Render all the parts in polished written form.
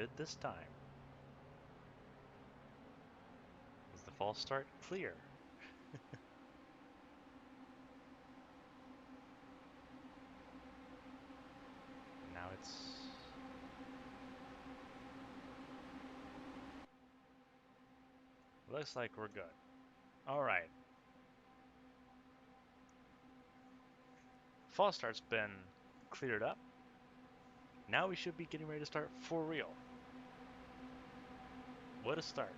good this time. Was the false start clear? Now it's... Looks like we're good. Alright. False start's been cleared up. Now we should be getting ready to start for real. What a start.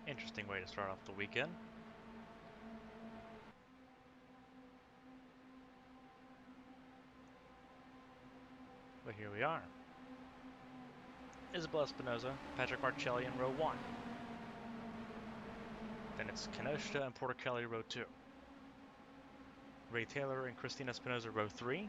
Interesting way to start off the weekend. But here we are. Isabella Espinosa, Patrick Marcelli in row 1. Then it's Kenoshita and Porter Kelly row 2. Ray Taylor and Christina Espinosa row 3.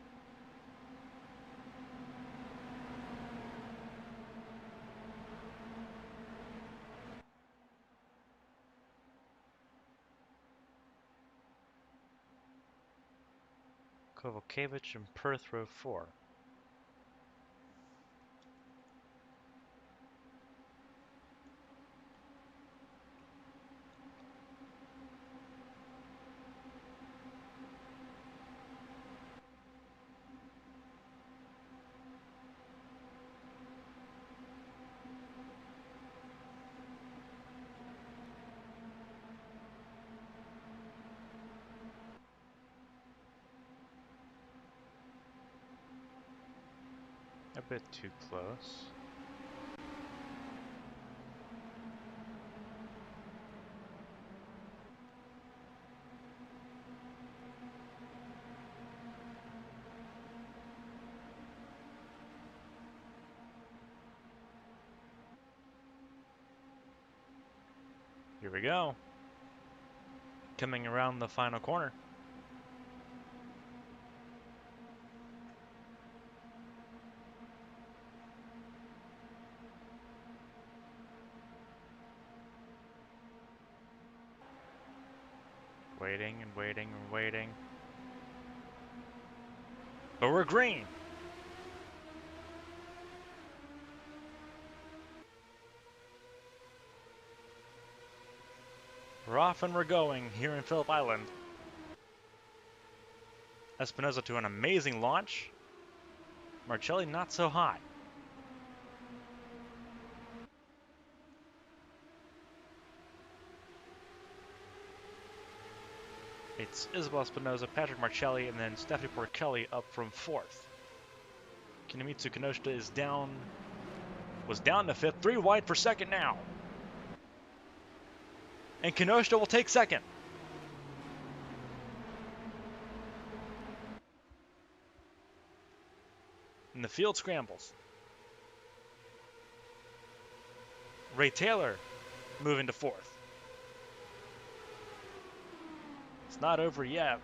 Kovacevic and Perth row 4. A bit too close. Here we go. Coming around the final corner. Waiting and waiting and waiting. But we're green! We're off and we're going here in Phillip Island. Espinosa to an amazing launch. Marcelli not so high. It's Isabella Espinosa, Patrick Marcelli, and then Stephanie Porter Kelly up from 4th. Kinemitsu Kenoshita is was down to 5th, 3 wide for 2nd now. And Kenoshita will take 2nd. And the field scrambles. Ray Taylor moving to 4th. It's not over yet.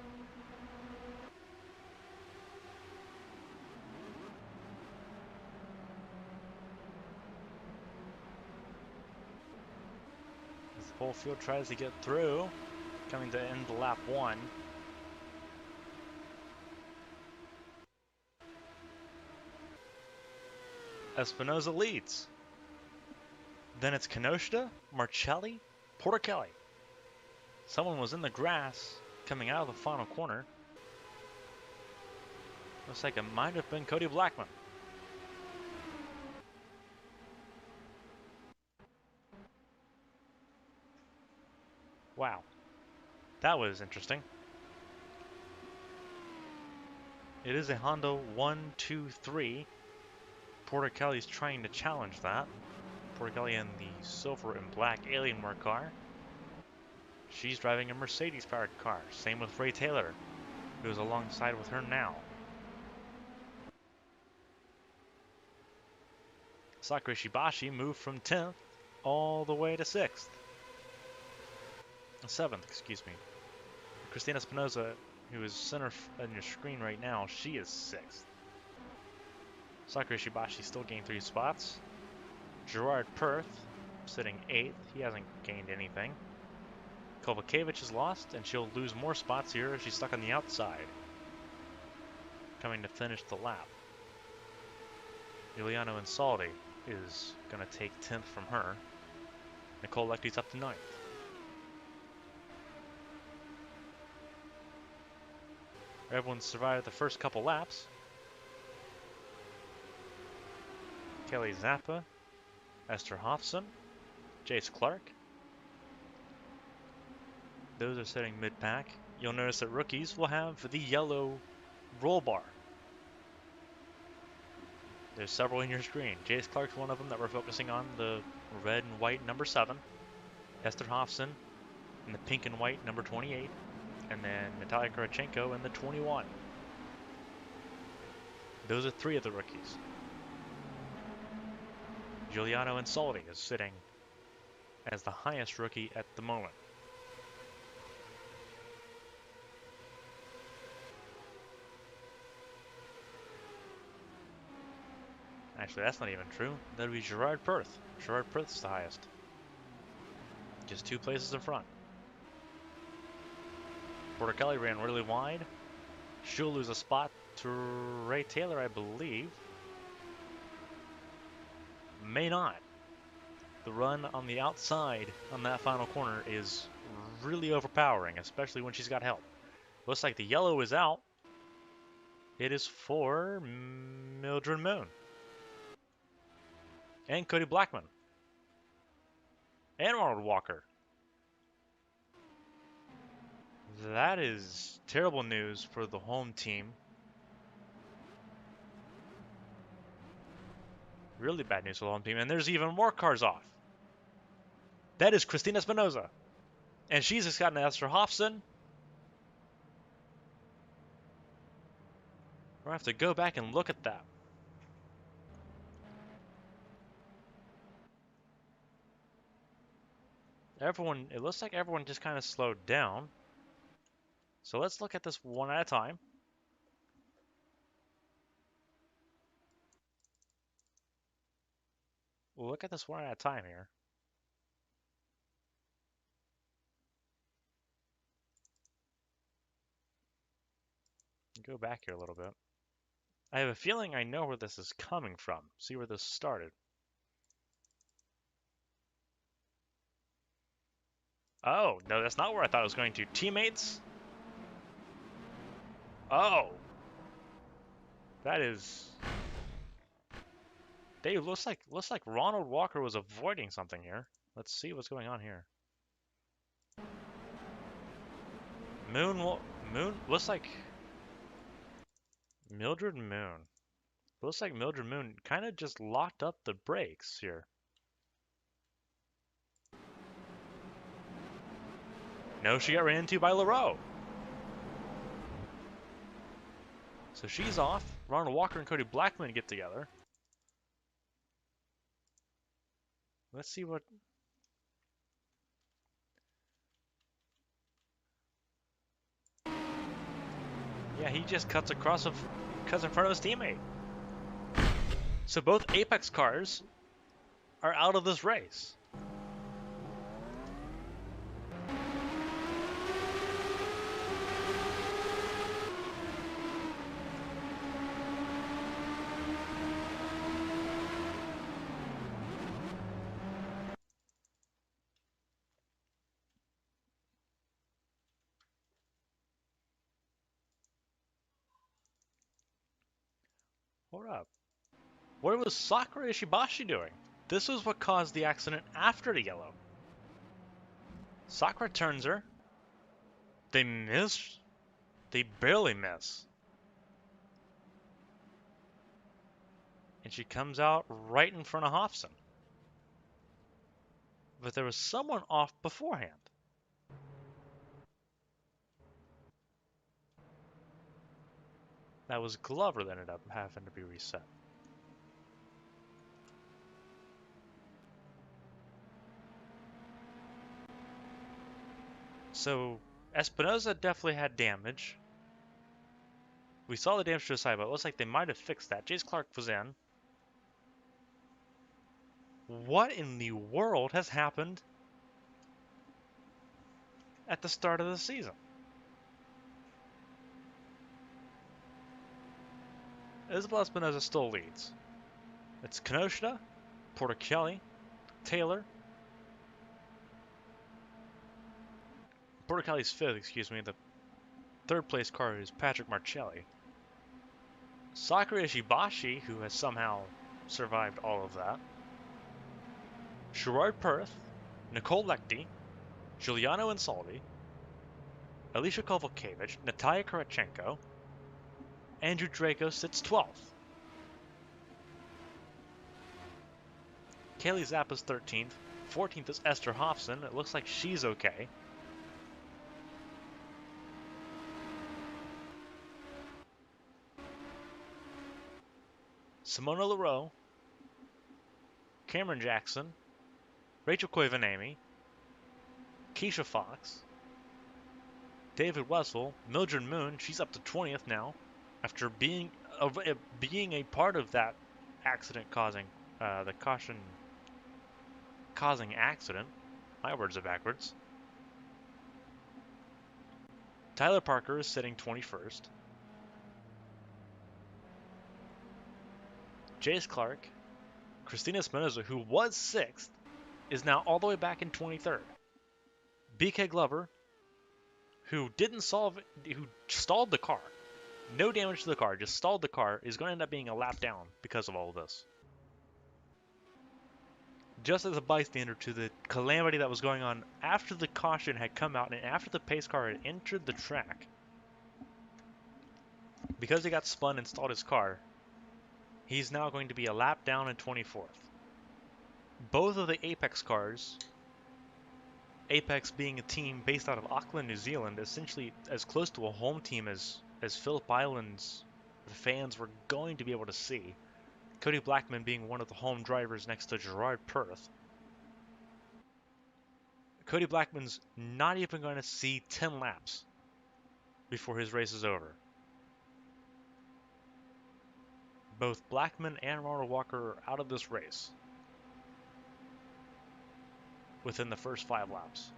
As the whole field tries to get through, coming to end lap 1. Espinosa leads. Then it's Kenoshita, Marcelli, Porter Kelly. Someone was in the grass coming out of the final corner. Looks like it might have been Cody Blackman. Wow. That was interesting. It is a Honda 1-2-3. Porter Kelly's trying to challenge that. Porter Kelly in the silver and black Alienware car. She's driving a Mercedes-powered car. Same with Ray Taylor, who's alongside with her now. Sakura Shibashi moved from 10th all the way to 6th. 7th, excuse me. Christina Espinosa, who is center on your screen right now, she is 6th. Sakura Ishibashi still gained 3 spots. Gerard Perth sitting 8th. He hasn't gained anything. Kovacevic is lost, and she'll lose more spots here as she's stuck on the outside, coming to finish the lap. Giuliano Insaldi is going to take 10th from her. Nicole Lecty's up to 9th. Everyone survived the first couple laps. Kelly Zappa, Esther Hofson, Jace Clark. Those are sitting mid-pack. You'll notice that rookies will have the yellow roll bar. There's several in your screen. Jace Clark's one of them that we're focusing on, the red and white number 7. Esther Hofson in the pink and white number 28. And then Natalia Kurachenko in the 21. Those are 3 of the rookies. Giuliano Insaldi is sitting as the highest rookie at the moment. Actually, that's not even true. That would be Gerard Perth. Gerard Perth's the highest. Just 2 places in front. Porter Kelly ran really wide. She'll lose a spot to Ray Taylor, I believe. May not. The run on the outside on that final corner is really overpowering, especially when she's got help. Looks like the yellow is out. It is for Mildred Moon. And Cody Blackman. And Arnold Walker. That is terrible news for the home team. Really bad news for the home team. And there's even more cars off. That is Christina Espinosa. And she's just got an Esther Hofson. We'll have to go back and look at that. It looks like everyone just kind of slowed down. So let's look at this one at a time. We'll look at this one at a time here. Go back here a little bit. I have a feeling I know where this is coming from. See where this started. Oh, no, that's not where I thought it was going to. Teammates? Oh. That is... Dave, looks like Ronald Walker was avoiding something here. Let's see what's going on here. Moon, looks like... Mildred Moon. Looks like Mildred Moon kind of just locked up the brakes here. No, she got ran into by LaRoe. So she's off. Ronald Walker and Cody Blackman get together. Let's see what... Yeah, he just cuts in front of his teammate. So both Apex cars are out of this race. Hold up. What was Sakura Ishibashi doing? This was what caused the accident after the yellow. Sakura turns her. They miss. They barely miss. And she comes out right in front of Hofson. But there was someone off beforehand. That was Glover that ended up having to be reset. So Espinosa definitely had damage. We saw the damage to his side, but it looks like they might have fixed that. Jace Clark was in. What in the world has happened at the start of the season? Isabel Espinosa still leads. It's Kenosha, Porter Kelly, Taylor. Porter Kelly's fifth, excuse me. The third place car is Patrick Marcelli. Sakura Ishibashi, who has somehow survived all of that. Gerard Perth, Nicole Lechty, Giuliano Insaldi, Alicia Kovalkiewicz, Natalia Karachenko, Andrew Draco sits 12th. Kaylee Zappa's 13th. 14th is Esther Hofson. It looks like she's okay. Simona Leroux, Cameron Jackson, Rachel Koivanami, Keisha Fox, David Wessel, Mildred Moon. She's up to 20th now after being a part of that accident causing the caution causing accident. My words are backwards. Tyler Parker is sitting 21st. Jace Clark, Christina Espinosa, who was 6th, is now all the way back in 23rd. BK Glover, who stalled the car. No damage to the car, just stalled the car, is going to end up being a lap down because of all of this. Just as a bystander to the calamity that was going on after the caution had come out and after the pace car had entered the track, because he got spun and stalled his car, he's now going to be a lap down in 24th. Both of the Apex cars, Apex being a team based out of Auckland, New Zealand, essentially as close to a home team as Phillip Island's fans were going to be able to see. Cody Blackman being one of the home drivers next to Gerard Perth. Cody Blackman's not even going to see 10 laps before his race is over. Both Blackman and Ronald Walker are out of this race within the first 5 laps.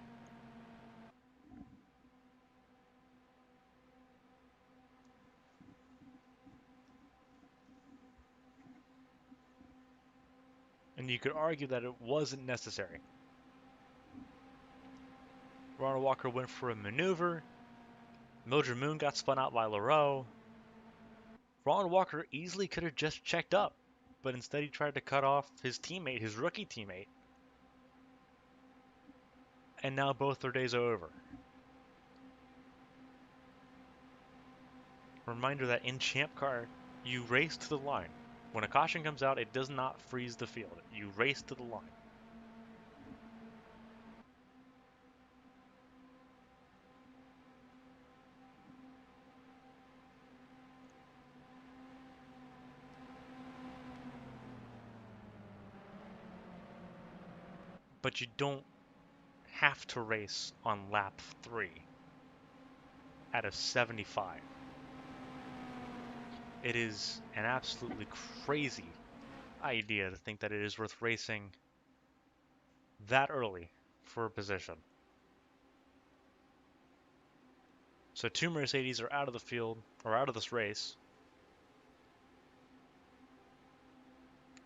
And you could argue that it wasn't necessary. Ronald Walker went for a maneuver. Mildred Moon got spun out by Leroux. Ronald Walker easily could have just checked up, but instead he tried to cut off his teammate, his rookie teammate. And now both their days are over. Reminder that in Champ Car, you race to the line. When a caution comes out, it does not freeze the field. You race to the line. But you don't have to race on lap 3 out of 75. It is an absolutely crazy idea to think that it is worth racing that early for a position. So 2 Mercedes are out of the field, or out of this race.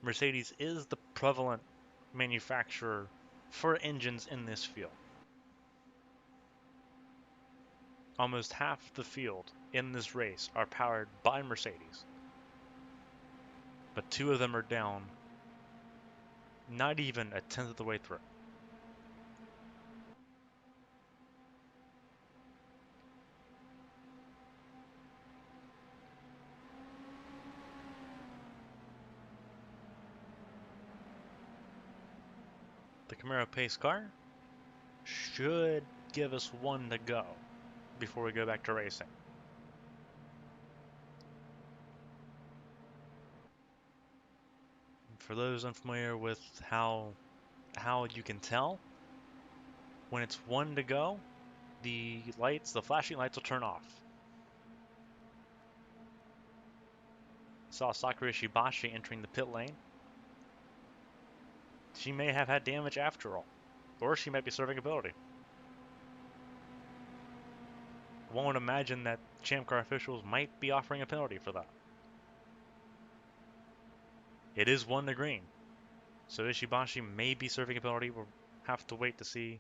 Mercedes is the prevalent manufacturer for engines in this field. Almost half the field in this race are powered by Mercedes. But 2 of them are down, not even a tenth of the way through. The Camaro pace car should give us 1 to go before we go back to racing. For those unfamiliar with how you can tell when it's 1 to go, the lights, the flashing lights will turn off. Saw Sakura Shibashi entering the pit lane. She may have had damage after all, or she might be serving ability. One would imagine that Champ Car officials might be offering a penalty for that. It is 1 to green, so Ishibashi may be serving a penalty. We'll have to wait to see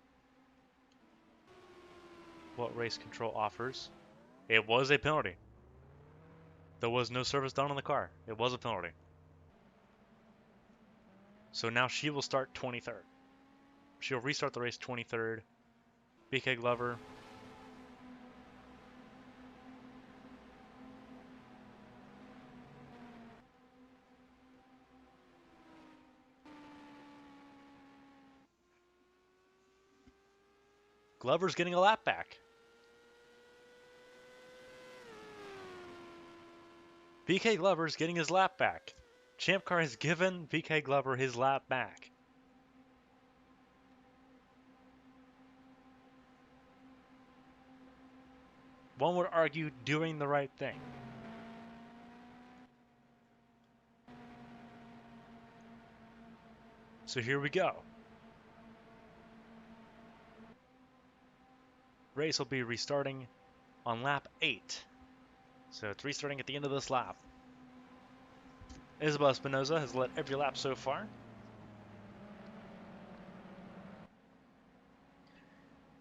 what race control offers. It was a penalty. There was no service done on the car. It was a penalty. So now she will start 23rd. She'll restart the race 23rd. BK Glover. Glover's getting a lap back. BK Glover's getting his lap back. Champ Car has given BK Glover his lap back. One would argue doing the right thing. So here we go. Race will be restarting on lap 8. So it's restarting at the end of this lap. Isabel Espinosa has led every lap so far.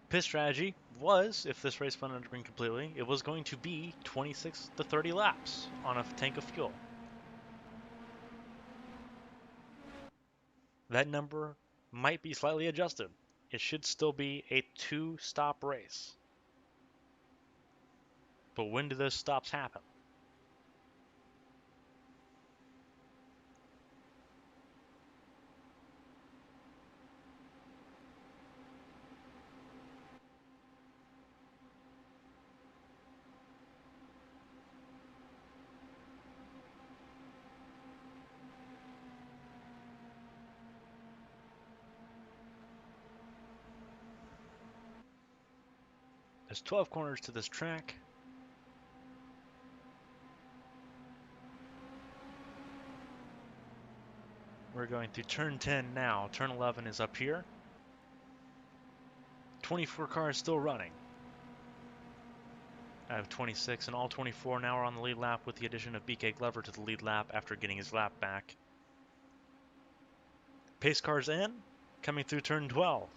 Pit strategy was, if this race went under green completely, it was going to be 26 to 30 laps on a tank of fuel. That number might be slightly adjusted. It should still be a 2-stop race. But when do those stops happen? There's 12 corners to this track. We're going through turn 10 now. Turn 11 is up here. 24 cars still running. I have 26, and all 24 now are on the lead lap with the addition of BK Glover to the lead lap after getting his lap back. Pace cars in, coming through turn 12.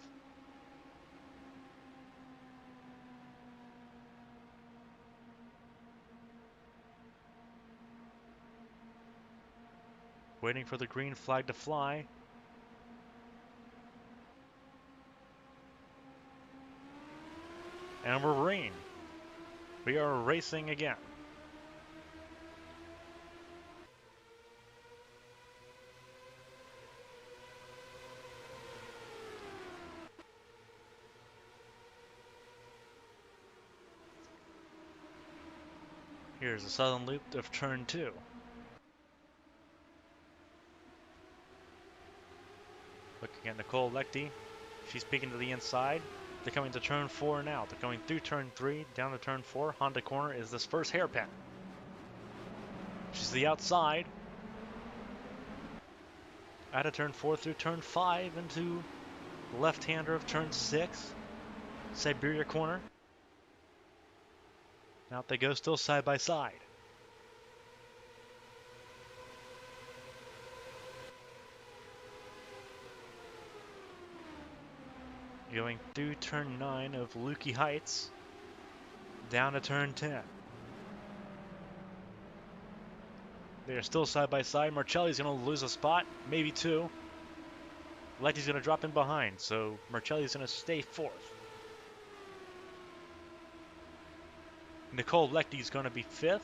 Waiting for the green flag to fly. And we're green. We are racing again. Here's the southern loop of turn 2. Looking at Nicole Lechty. She's peeking to the inside. They're coming to turn 4 now. They're going through turn 3, down to turn 4. Honda corner is this first hairpin. She's to the outside. Out of turn 4 through turn 5 into left-hander of turn 6. Siberia corner. Out they go, still side by side. Going through turn 9 of Lukey Heights, down to turn 10. They are still side by side. Marcelli's going to lose a spot, maybe 2. Lechty's going to drop in behind, so Marcelli's going to stay 4th. Nicole Lechty's going to be 5th.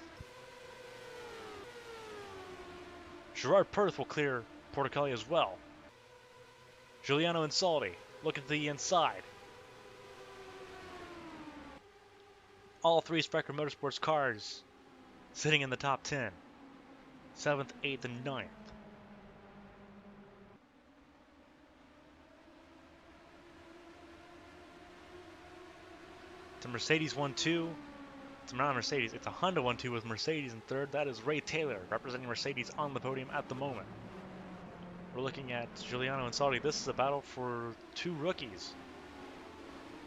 Gerard Perth will clear Porticali as well. Giuliano Insaldi looking to the inside. All 3 Sprecher Motorsports cars sitting in the top 10. 7th, 8th, and 9th. It's a Mercedes 1-2. It's not a Mercedes, it's a Honda 1-2 with Mercedes in third. That is Ray Taylor, representing Mercedes on the podium at the moment. We're looking at Giuliano and Saudi. This is a battle for two rookies.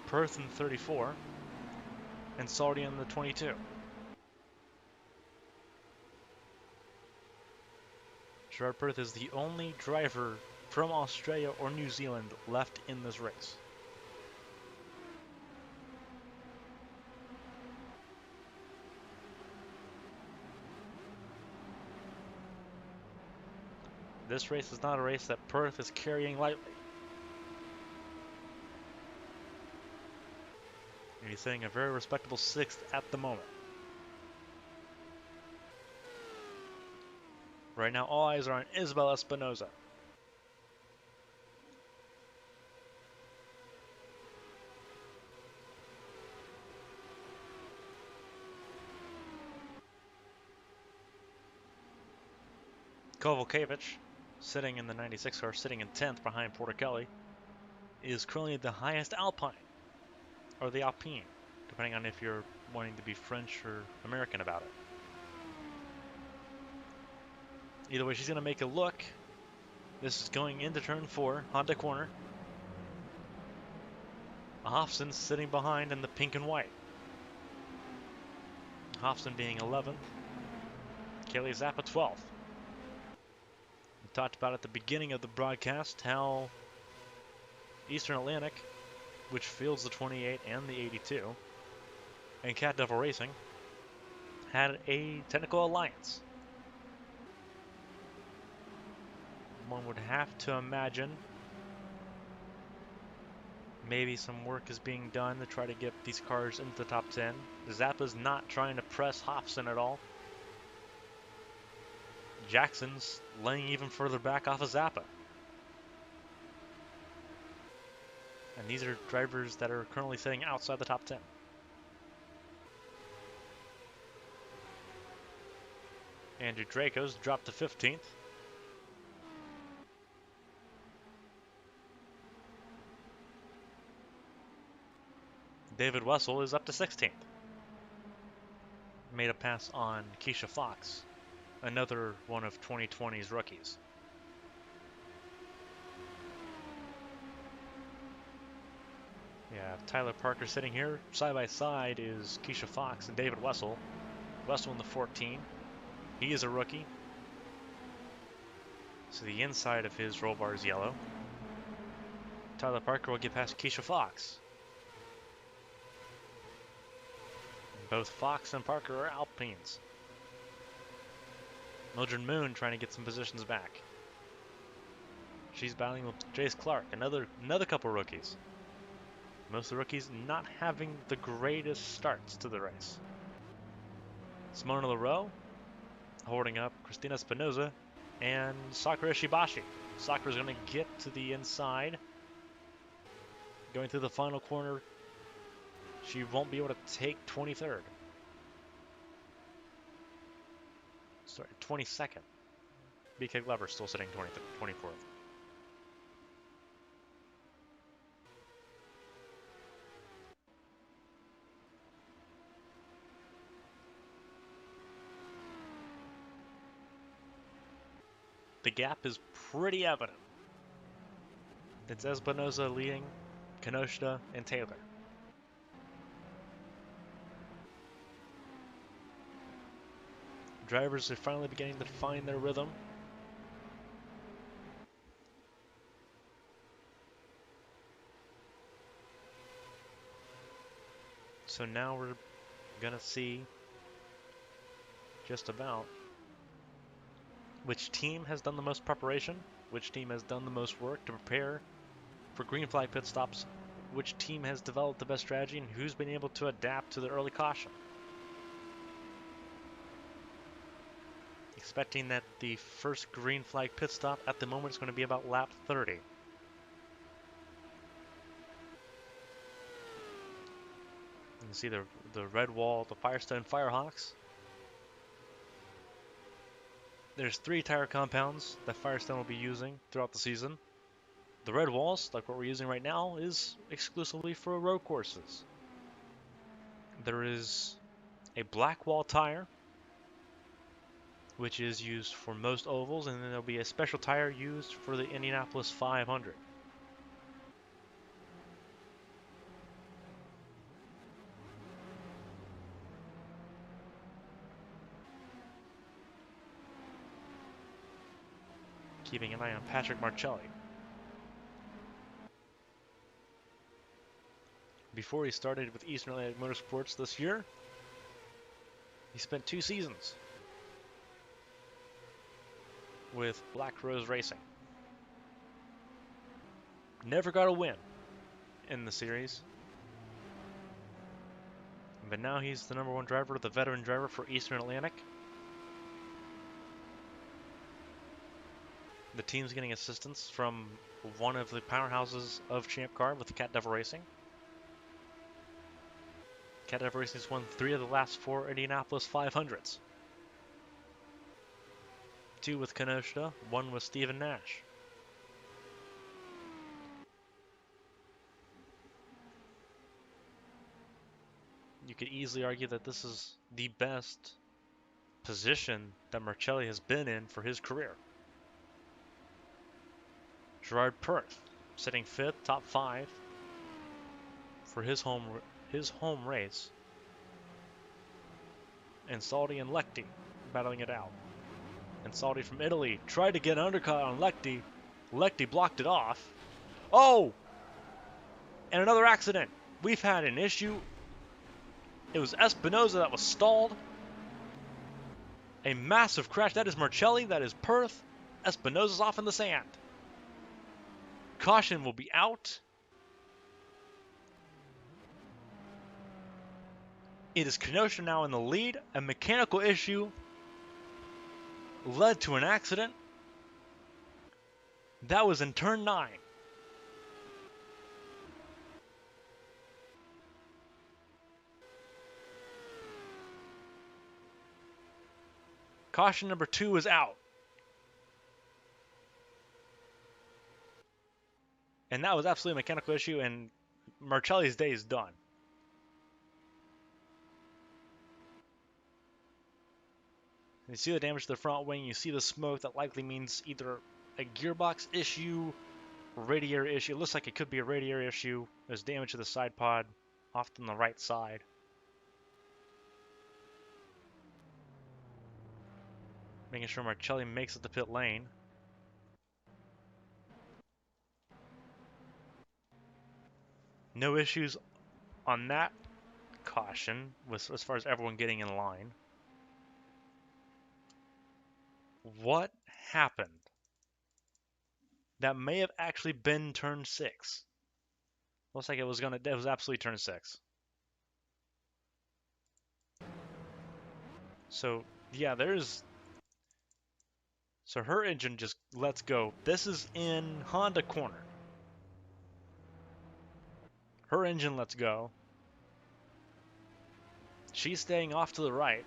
Perth in 34 and Saudi in the 22. Gerard Perth is the only driver from Australia or New Zealand left in this race. This race is not a race that Perth is carrying lightly. And he's sitting a very respectable 6th at the moment. Right now, all eyes are on Isabel Espinosa. Kovalkiewicz, sitting in the 96 car, sitting in 10th behind Portichelli, is currently the highest Alpine, or the Alpine, depending on if you're wanting to be French or American about it. Either way, she's going to make a look. This is going into turn 4, Honda corner. Hofsson sitting behind in the pink and white. Hofsson being 11th. Kelly Zappa 12th. We talked about at the beginning of the broadcast how Eastern Atlantic, which fields the 28 and the 82, and Cat Devil Racing had a technical alliance. One would have to imagine maybe some work is being done to try to get these cars into the top 10. Zappa's not trying to press Hofsson at all. Jackson's laying even further back off of Zappa. And these are drivers that are currently sitting outside the top 10. Andrew Draco's dropped to 15th. David Wessel is up to 16th. Made a pass on Keisha Fox, another one of 2020's rookies. Yeah, Tyler Parker sitting here. Side by side is Keisha Fox and David Wessel. Wessel in the 14. He is a rookie. So the inside of his roll bar is yellow. Tyler Parker will get past Keisha Fox. Both Fox and Parker are Alpines. Mildred Moon trying to get some positions back. She's battling with Jace Clark, another couple rookies. Most of the rookies not having the greatest starts to the race. Simona Leroux holding up Christina Espinosa and Sakura Ishibashi. Sakura's going to get to the inside. Going through the final corner. She won't be able to take 23rd. Sorry, 22nd. BK Glover still sitting 24th. The gap is pretty evident. It's Espinosa leading Kinoshita and Taylor. Drivers are finally beginning to find their rhythm. So now we're gonna see just about which team has done the most preparation, which team has done the most work to prepare for green flag pit stops, which team has developed the best strategy, and who's been able to adapt to the early caution. Expecting that the first green flag pit stop at the moment is going to be about lap 30. You can see the red wall, the Firestone Firehawks. There's 3 tire compounds that Firestone will be using throughout the season. The red walls, like what we're using right now, is exclusively for road courses. there is a black wall tire, which is used for most ovals, and then there'll be a special tire used for the Indianapolis 500. Keeping an eye on Patrick Marcelli. Before he started with Eastern Atlantic Motorsports this year, he spent 2 seasons with Black Rose Racing. Never got a win in the series, but now he's the #1 driver, the veteran driver for Eastern Atlantic. The team's getting assistance from one of the powerhouses of Champ Car with Cat Devil Racing. Cat Devil Racing's won 3 of the last 4 Indianapolis 500s. 2 with Kenosha, 1 with Stephen Nash. You could easily argue that this is the best position that Marcelli has been in for his career. Gerard Perth sitting 5th, top 5 for his home race. And Saldi and Lechty battling it out. And Saldi from Italy tried to get an undercut on Lechty. Lechty blocked it off. Oh! And another accident. We've had an issue. It was Espinoza that was stalled. A massive crash. That is Marcelli. That is Perth. Espinoza's off in the sand. Caution will be out. It is Kenosha now in the lead. A mechanical issue led to an accident. That was in turn 9. Caution number 2 is out. And that was absolutely a mechanical issue, and Marcelli's day is done. You see the damage to the front wing, you see the smoke, that likely means either a gearbox issue, radiator issue. It looks like it could be a radiator issue. There's damage to the side pod, off on the right side. Making sure Marcelli makes it to pit lane. No issues on that caution as far as everyone getting in line. What happened? That may have actually been turn 6. Looks like it was absolutely turn 6. So yeah, so her engine just lets go. This is in Honda corner. Her engine lets go. She's staying off to the right.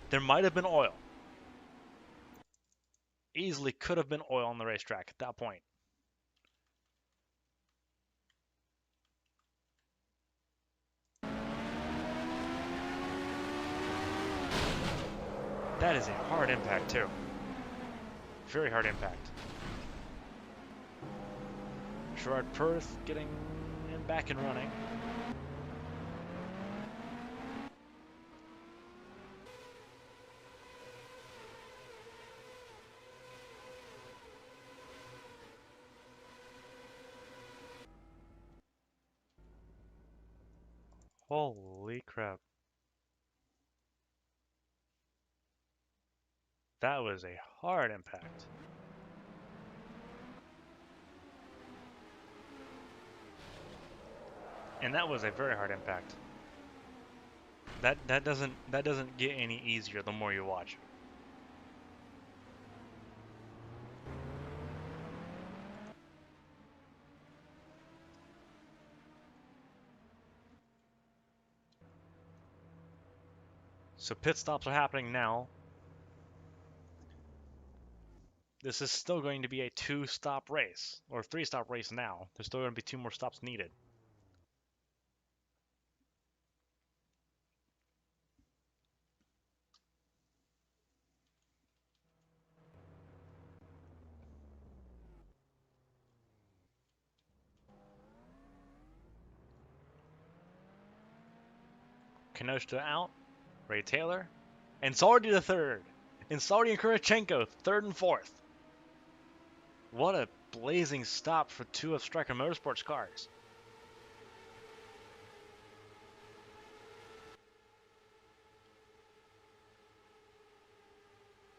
There might have been oil. Easily could have been oil on the racetrack at that point. That is a hard impact too. Very hard impact. Gerard Perth getting him back and running. Holy crap. That was a hard impact. And that was a very hard impact. That doesn't get any easier the more you watch. So pit stops are happening now. This is still going to be a 2-stop race, or 3-stop race now. There's still going to be 2 more stops needed. Kenoshta out, Ray Taylor, and Sardi the third, and Sardi and Kurachenko third and fourth. What a blazing stop for 2 of Striker Motorsports cars.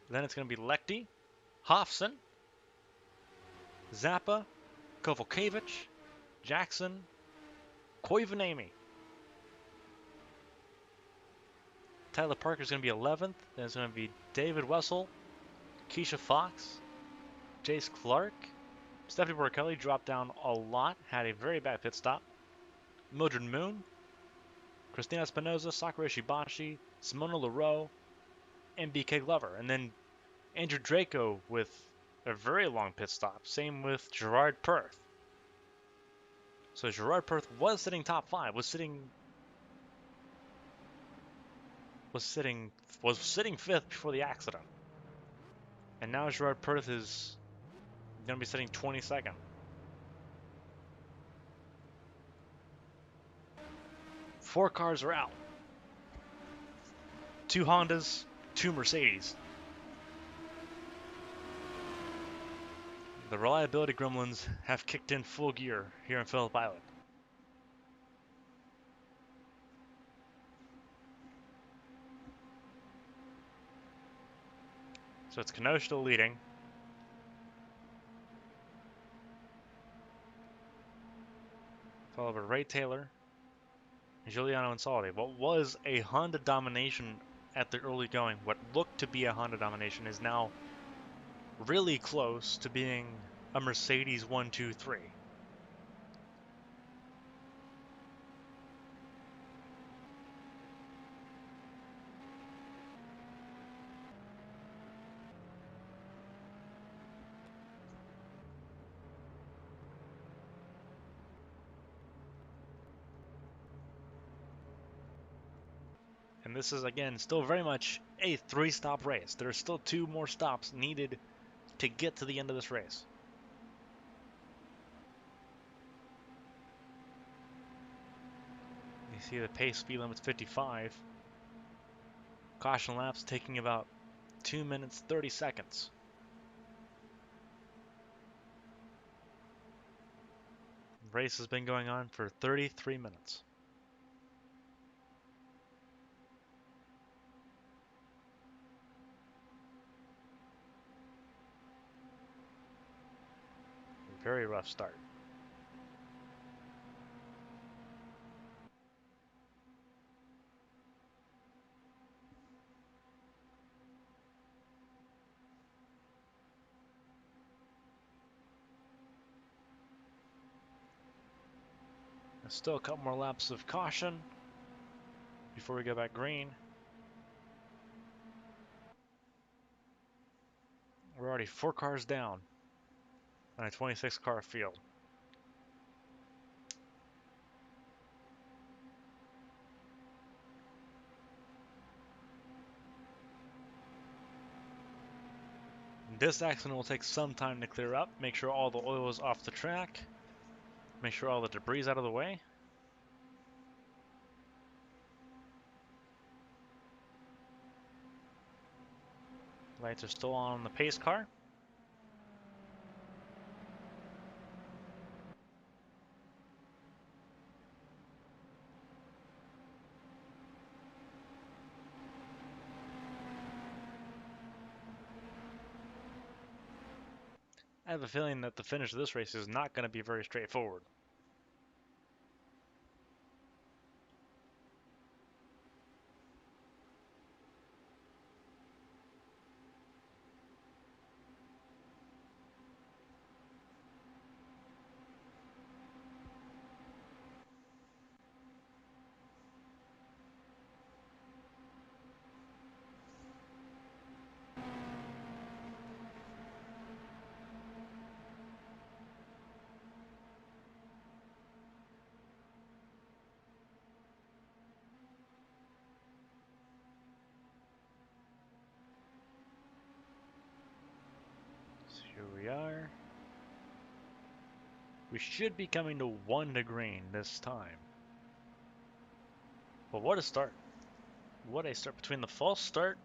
Then it's going to be Lechty, Hofson, Zappa, Kovalkiewicz, Jackson, Koivanami. Tyler Parker's going to be 11th. Then it's going to be David Wessel, Keisha Fox, Jace Clark. Stephanie Borkelli dropped down a lot, had a very bad pit stop. Mildred Moon, Christina Espinoza, Sakura Ishibashi, Simona Leroux, and BK Glover. And then Andrew Draco with a very long pit stop. Same with Gerard Perth. So Gerard Perth was sitting top 5, was sitting 5th before the accident. And now Gerard Perth is going to be sitting 22nd. Four cars are out. 2 Hondas, 2 Mercedes. The reliability gremlins have kicked in full gear here in Phillip Island. So it's Kenosha leading. Followed by Ray Taylor and Giuliano Insaldi. What was a Honda domination at the early going, what looked to be a Honda domination, is now really close to being a Mercedes 1-2-3. And this is, again, still very much a 3-stop race. There are still 2 more stops needed to get to the end of this race. You see the pace speed limit's 55. Caution laps taking about 2 minutes 30 seconds. The race has been going on for 33 minutes. A very rough start. There's still a couple more laps of caution before we go back green. We're already 4 cars down on a 26-car field. This accident will take some time to clear up. Make sure all the oil is off the track. Make sure all the debris is out of the way. Lights are still on the pace car. I have a feeling that the finish of this race is not going to be very straightforward. We should be coming to 1 to green this time. But what a start. What a start between the false start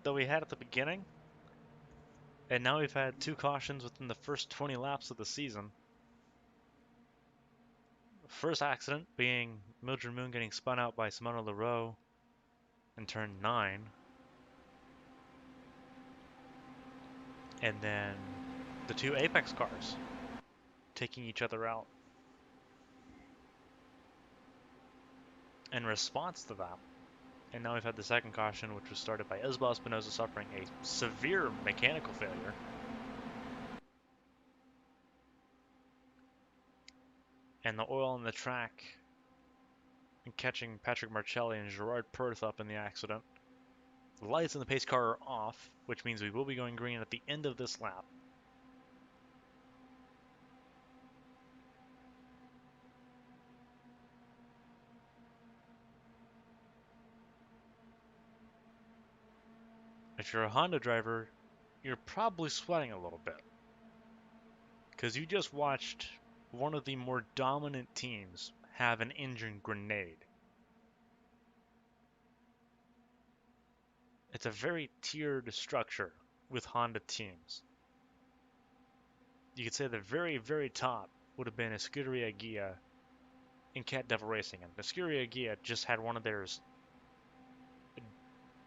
that we had at the beginning, and now we've had 2 cautions within the first 20 laps of the season. First accident being Mildred Moon getting spun out by Simona Leroux in turn 9. And then the 2 Apex cars taking each other out. In response to that, and now we've had the second caution, which was started by Isabel Espinosa suffering a severe mechanical failure. And the oil on the track and catching Patrick Marcelli and Gerard Perth up in the accident. The lights in the pace car are off, which means we will be going green at the end of this lap. If you're a Honda driver, you're probably sweating a little bit, because you just watched one of the more dominant teams have an engine grenade. It's a very tiered structure with Honda teams. You could say the very, very top would have been Escuderia Guia and Cat Devil Racing, and Escuderia Guia just had one of theirs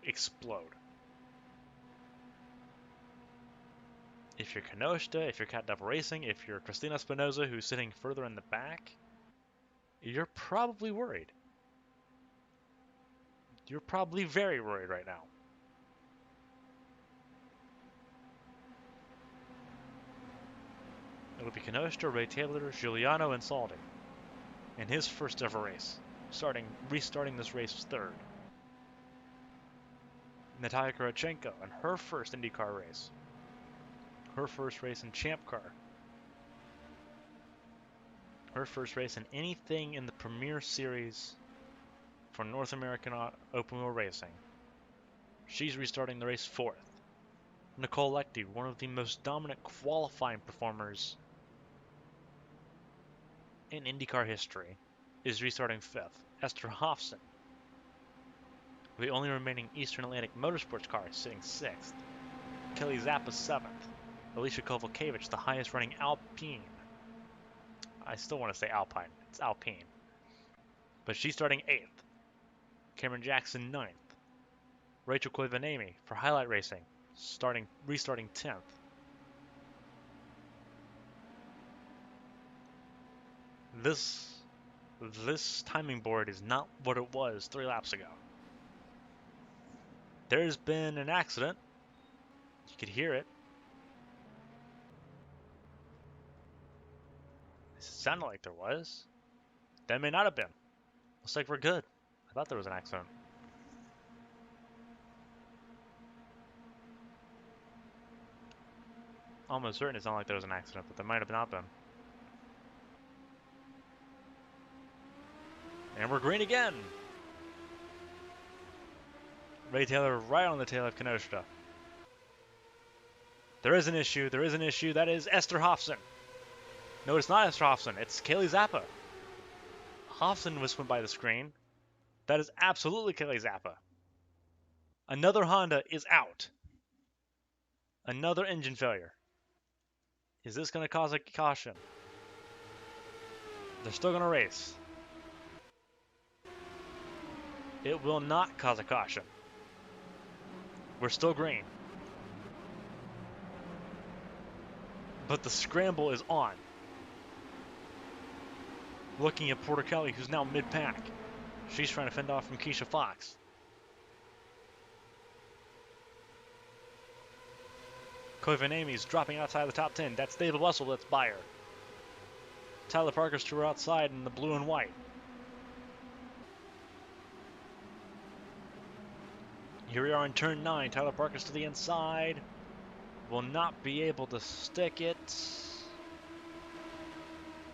explode. If you're Kenoshita, if you're Cat Devil Racing, if you're Cristina Espinosa, who's sitting further in the back, you're probably worried. You're probably very worried right now. It'll be Kenoshita, Ray Taylor, Giuliano, and Saldi in his first ever race, restarting this race third. Natalia Kurachenko in her first IndyCar race. Her first race in Champ Car. Her first race in anything in the Premier Series for North American Open Wheel Racing. She's restarting the race fourth. Nicole Lecty, one of the most dominant qualifying performers in IndyCar history, is restarting fifth. Esther Hofson, the only remaining Eastern Atlantic Motorsports car, sitting sixth. Kelly Zappa seventh. Alicia Kovalkiewicz, the highest running Alpine. I still want to say Alpine. It's Alpine. But she's starting 8th. Cameron Jackson 9th. Rachel Koivanemi for Highlight Racing, restarting 10th. This timing board is not what it was 3 laps ago. There's been an accident. You could hear it. It sounded like there was. That may not have been. Looks like we're good. I thought there was an accident. Almost certain it's not like there was an accident, but there might have not been. And we're green again! Ray Taylor right on the tail of Kenoshita. There is an issue. That is Esther Hofson. No, it's not Esther Hofson. It's Kaylee Zappa. Hofson was went by the screen. That is absolutely Kaylee Zappa. Another Honda is out. Another engine failure. Is this going to cause a caution? They're still going to race. It will not cause a caution. We're still green. But the scramble is on. Looking at Porter Kelly, who's now mid-pack. She's trying to fend off from Keisha Fox. Koivanemi's dropping outside the top 10. That's David Wessel, that's Bayer. Tyler Parker's to her outside in the blue and white. Here we are in turn 9. Tyler Parker's to the inside. Will not be able to stick it.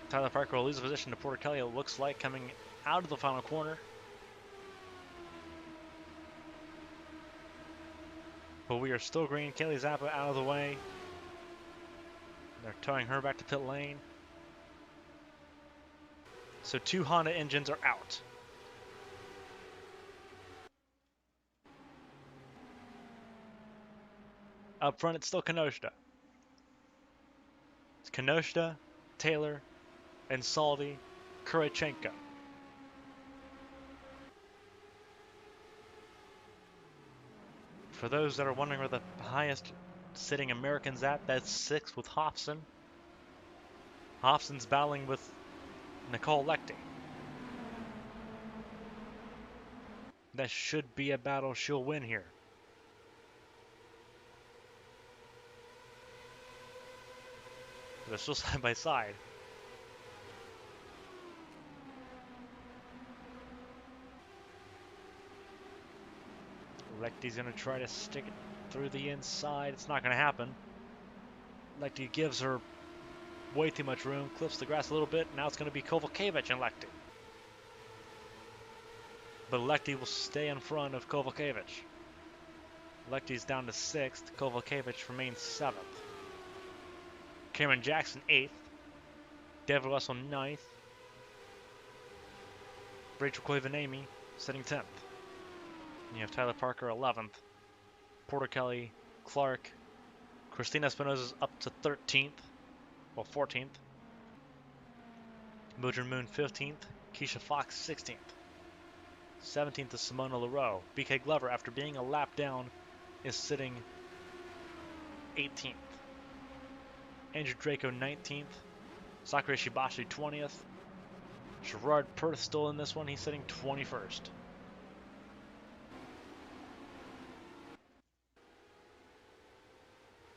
Tyler Parker will lose the position to Porter Kelly, it looks like, coming out of the final corner. But we are still green. Kaylee Zappa out of the way. They're towing her back to pit lane. So 2 Honda engines are out. Up front, it's still Kenoshita. It's Kenoshita, Taylor, and Saldi, Kurachenko. For those that are wondering where the highest sitting American's at, that's 6th with Hofsson. Hofsson's battling with Nicole Lechty. That should be a battle she'll win here. They're still side by side. Lechty's going to try to stick it through the inside. It's not going to happen. Lechty gives her way too much room, clips the grass a little bit. Now it's going to be Kovalkiewicz and Lechty. But Lechty will stay in front of Kovalkiewicz. Lechty's down to 6th. Kovalkiewicz remains 7th. Cameron Jackson 8th. David Russell 9th. Rachel Koivanemi sitting 10th. And you have Tyler Parker 11th. Porter Kelly, Clark, Christina Espinosa's up to 13th. Well, 14th. Mildred Moon 15th. Keisha Fox 16th. 17th is Simona Leroux. BK Glover, after being a lap down, is sitting 18th. Andrew Draco 19th. Sakura Shibashi 20th. Gerard Perth still in this one. He's sitting 21st.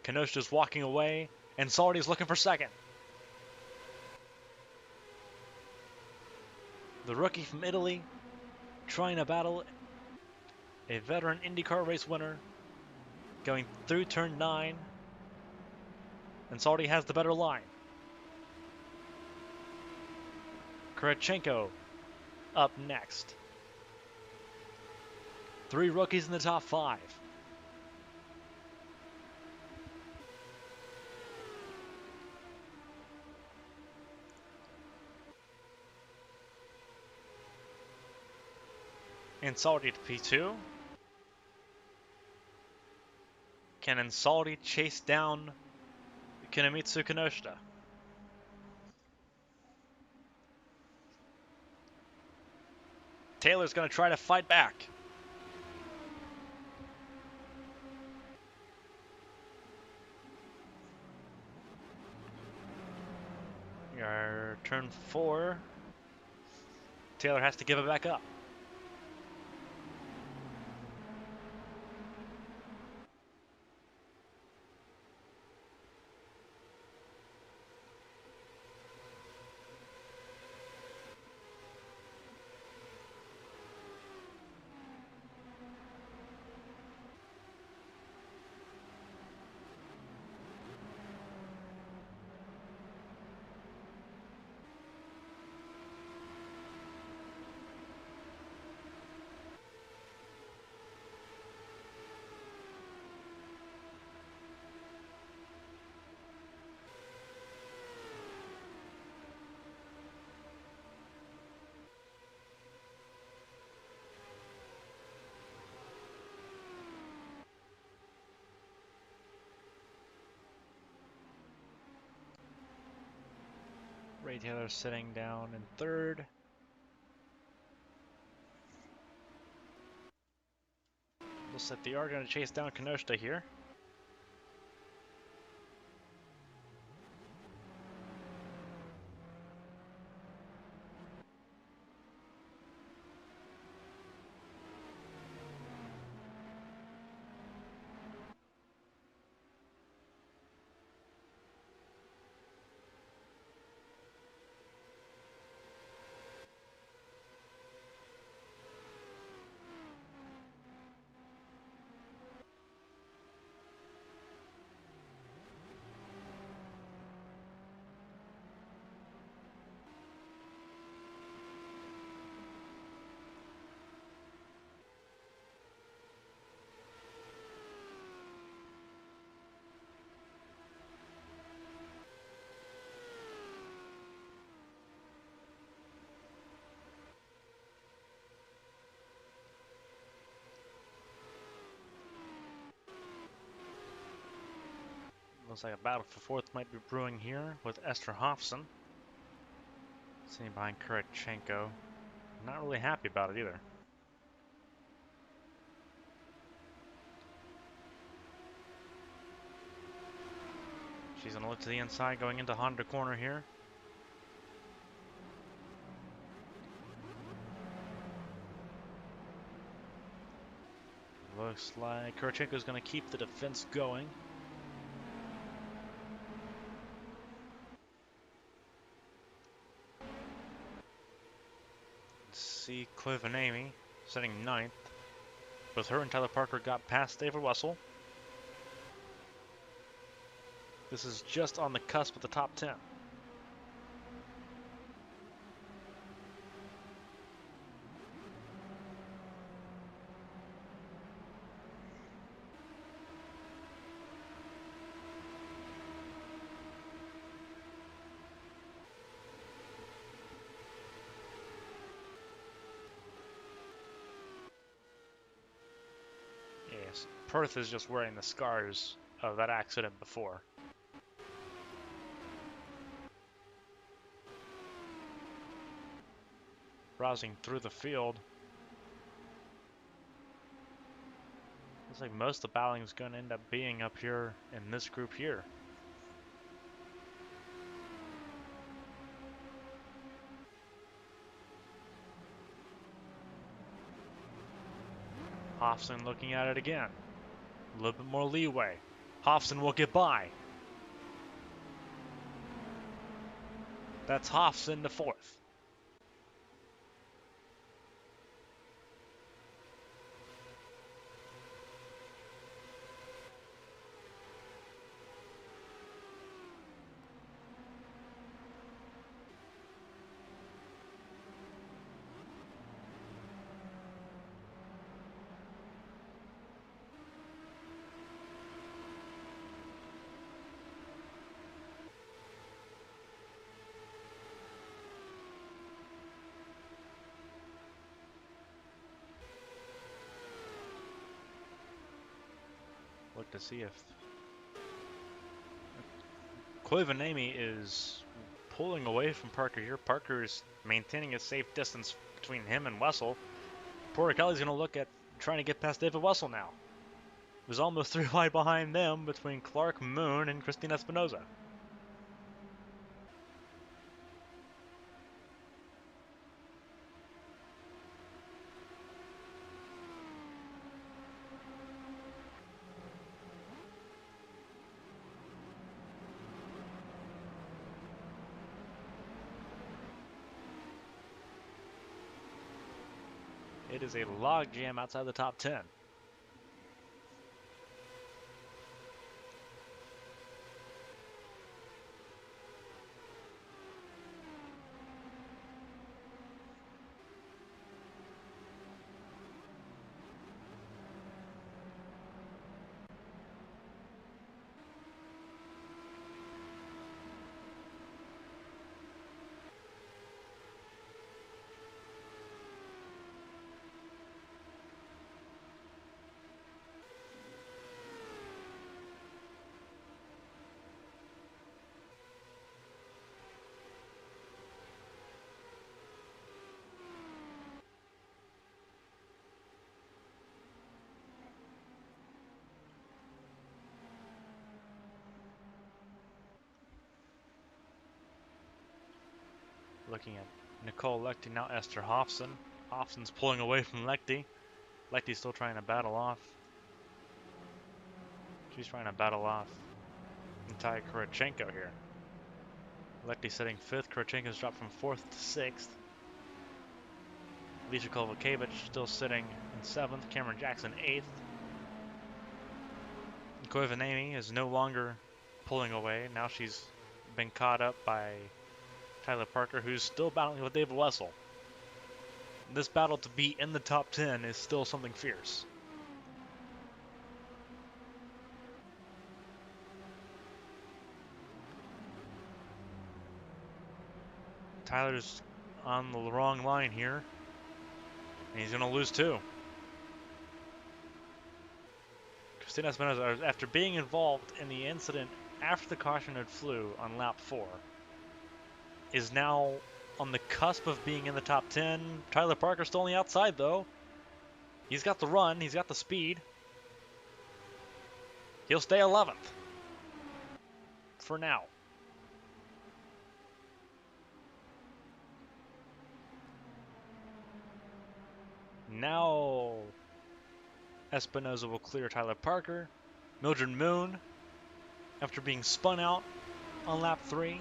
Kenosha's walking away, and Saldi's looking for second. The rookie from Italy trying to battle a veteran IndyCar race winner going through turn 9, and Saldi has the better line. Kurachenko up next. 3 rookies in the top 5. Insaldi to P2. Can Insaldi chase down Kinemitsu Kinoshita? Taylor's going to try to fight back. Your turn 4. Taylor has to give it back up. Ray Taylor sitting down in 3rd. Looks like they are going to chase down Kinoshita here. Looks like a battle for fourth might be brewing here with Esther Hofson. Sitting behind Kurachenko. Not really happy about it either. She's going to look to the inside going into Honda corner here. Looks like Kurachenko's going to keep the defense going. Let's see Clivanamy sitting ninth. Both her and Tyler Parker got past David Wessel. This is just on the cusp of the top 10. Yes, Perth is just wearing the scars of that accident before. Browsing through the field. Looks like most of the battling is going to end up being up here in this group here. Hofson looking at it again. A little bit more leeway. Hofson will get by. That's Hofson to fourth. Look to see if Clivanamy is pulling away from Parker here. Parker is maintaining a safe distance between him and Wessel. Kelly's going to look at trying to get past David Wessel now. It was almost 3 wide behind them between Clark, Moon, and Christina Espinoza. It is a logjam outside the top 10. Looking at Nicole Lechty, now Esther Hofson. Hofson's pulling away from Lechty. Lechty's still trying to battle off. She's trying to battle off Natalia Kurachenko here. Lechty sitting 5th. Kurachenko's dropped from 4th to 6th. Lisa Kovacevic still sitting in 7th. Cameron Jackson 8th. Clivanamy is no longer pulling away. Now she's been caught up by Tyler Parker, who's still battling with David Wessel. This battle to be in the top 10 is still something fierce. Tyler's on the wrong line here, and he's going to lose too. Christina Espinoza, after being involved in the incident after the caution had flew on lap 4, is now on the cusp of being in the top 10. Tyler Parker still on the outside, though. He's got the run. He's got the speed. He'll stay 11th for now. Now Espinoza will clear Tyler Parker. Mildred Moon, after being spun out on lap 3,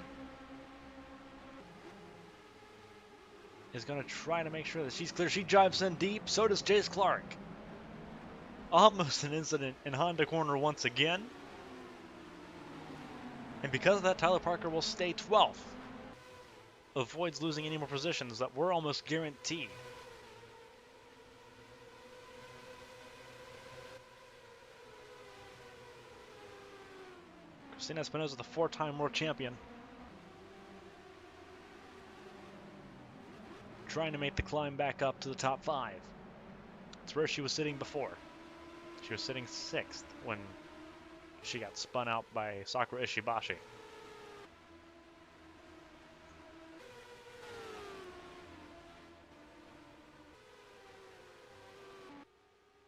is going to try to make sure that she's clear. She drives in deep. So does Chase Clark. Almost an incident in Honda corner once again. And because of that, Tyler Parker will stay 12th. Avoids losing any more positions that were almost guaranteed. Christina Espinoza, the 4-time world champion, trying to make the climb back up to the top 5. It's where she was sitting before. She was sitting 6th when she got spun out by Sakura Ishibashi.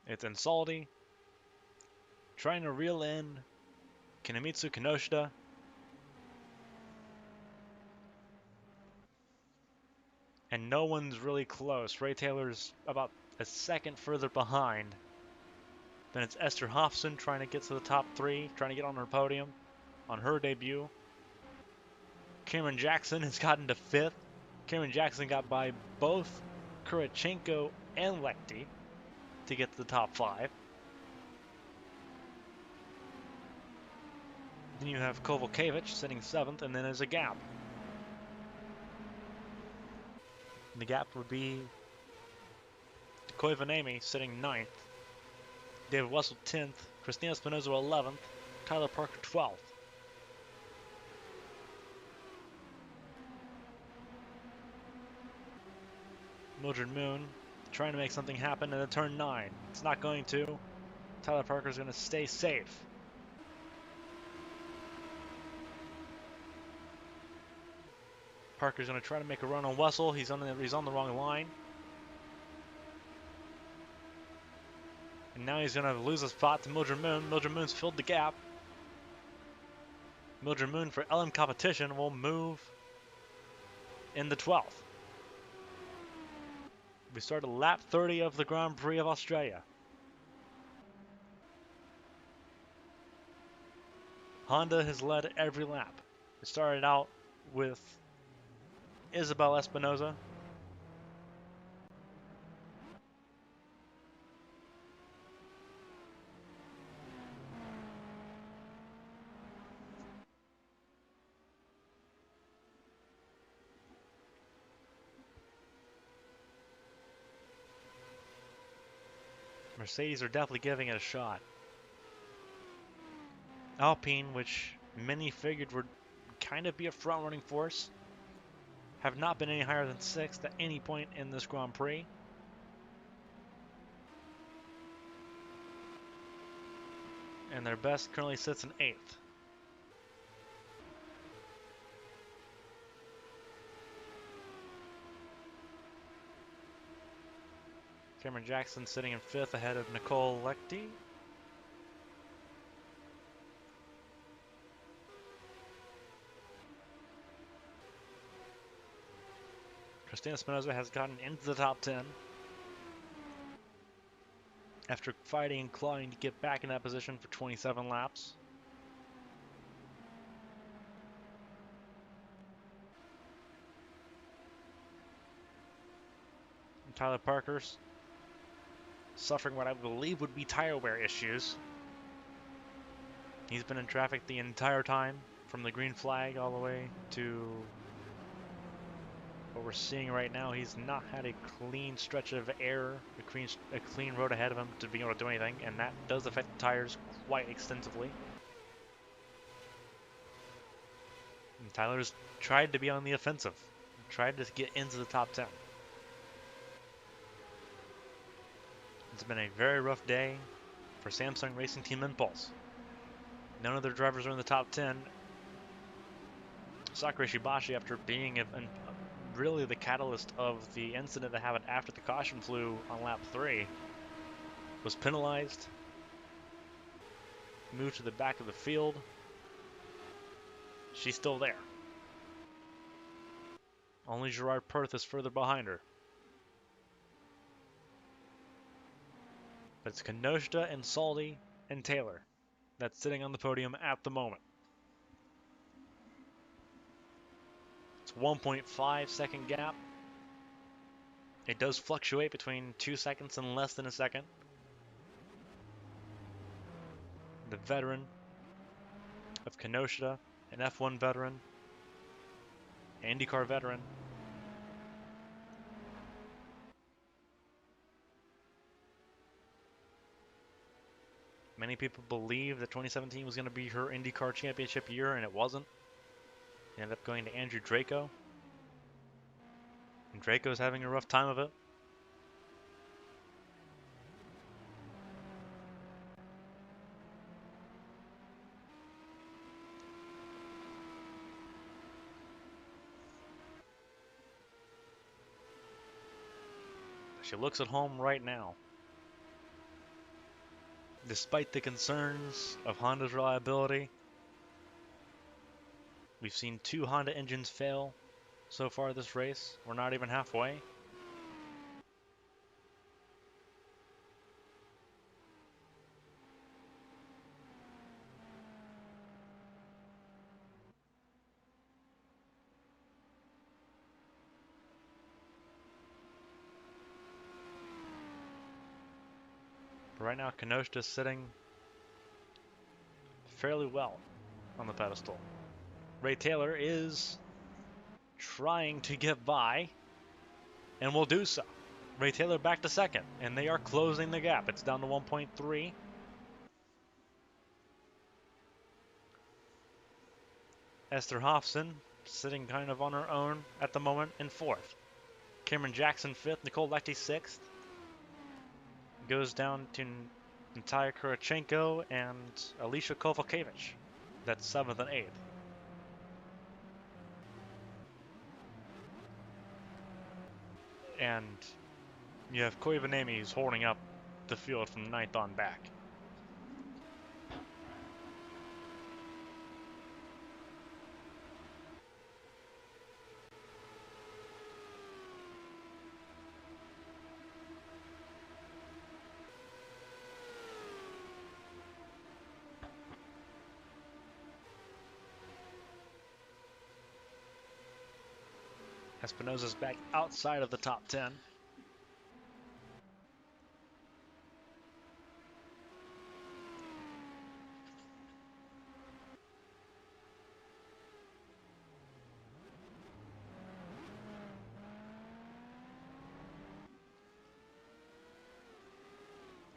It's Insaldi trying to reel in Kinemitsu Kinoshita. And no one's really close. Ray Taylor's about a second further behind. Then it's Esther Hofson trying to get to the top 3, trying to get on her podium on her debut. Cameron Jackson has gotten to 5th. Cameron Jackson got by both Kurachenko and Lechty to get to the top 5. Then you have Kovalkiewicz sitting 7th, and then there's a gap. And the gap would be Koivanemi sitting 9th. David Wessel 10th. Christina Espinoza 11th. Tyler Parker 12th. Mildred Moon trying to make something happen in the turn 9. It's not going to. Tyler Parker's going to stay safe. Parker's going to try to make a run on Wessel. He's on the wrong line. And now he's going to lose a spot to Mildred Moon. Mildred Moon's filled the gap. Mildred Moon for LM competition will move in the 12th. We started lap 30 of the Grand Prix of Australia. Honda has led every lap. It started out with Isabel Espinoza. Mercedes are definitely giving it a shot. Alpine, which many figured would kind of be a front-running force, have not been any higher than 6th at any point in this Grand Prix. And their best currently sits in 8th. Cameron Jackson sitting in 5th ahead of Nicole Lechty. Christina Espinoza has gotten into the top 10 after fighting and clawing to get back in that position for 27 laps. And Tyler Parker's suffering what I believe would be tire wear issues. He's been in traffic the entire time, from the green flag all the way to what we're seeing right now. He's not had a clean stretch of air, a clean road ahead of him to be able to do anything, and that does affect the tires quite extensively. And Tyler's tried to be on the offensive, tried to get into the top 10. It's been a very rough day for Samsung Racing Team Impulse. None of their drivers are in the top 10. Sakura Shibashi, after being really the catalyst of the incident that happened after the caution flew on lap 3, was penalized, moved to the back of the field. She's still there. Only Gerard Perth is further behind her. But it's Kenoshita and Saldi and Taylor that's sitting on the podium at the moment. It's 1.5 second gap. It does fluctuate between 2 seconds and less than a second. The veteran of Kenoshita, an F1 veteran, IndyCar veteran. Many people believe that 2017 was going to be her IndyCar championship year, and it wasn't. He ended up going to Andrew Draco. And Draco's having a rough time of it. She looks at home right now. Despite the concerns of Honda's reliability, we've seen 2 Honda engines fail so far this race. We're not even halfway. But right now, Kenoshita's sitting fairly well on the pedestal. Ray Taylor is trying to get by, and will do so. Ray Taylor back to second, and they are closing the gap. It's down to 1.3. Esther Hofson sitting kind of on her own at the moment in 4th. Cameron Jackson 5th, Nicole Lechty 6th. Goes down to Natalia Kurachenko and Alicia Kovalkiewicz. That's 7th and 8th. And you have Koivanemi who's holding up the field from 9th on back. Espinosa's back outside of the top 10.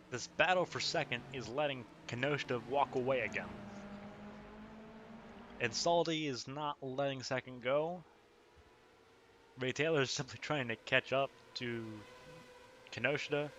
This battle for second is letting Kenoshita walk away again. And Saldi is not letting second go. Ray Taylor is simply trying to catch up to Kenoshita.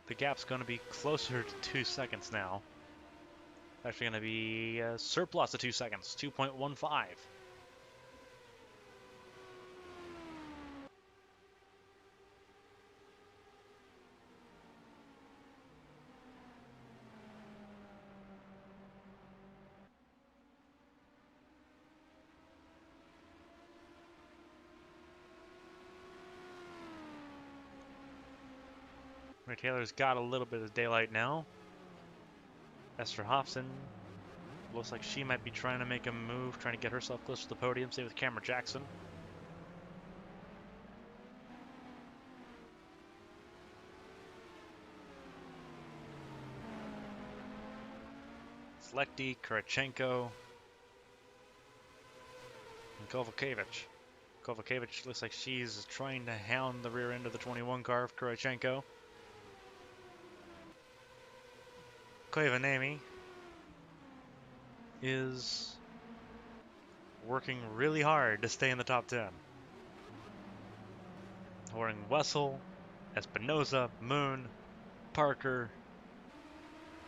The gap's going to be closer to 2 seconds now. Actually going to be a surplus of 2 seconds, 2.15. Ray Taylor's got a little bit of daylight now. Esther Hofson looks like she might be trying to make a move, trying to get herself close to the podium. Same with Cameron Jackson. Lechty, Kurachenko, Kovacevic looks like she's trying to hound the rear end of the 21 car of Kurichenko. Koivanemi is working really hard to stay in the top 10. Holding Wessel, Espinoza, Moon, Parker,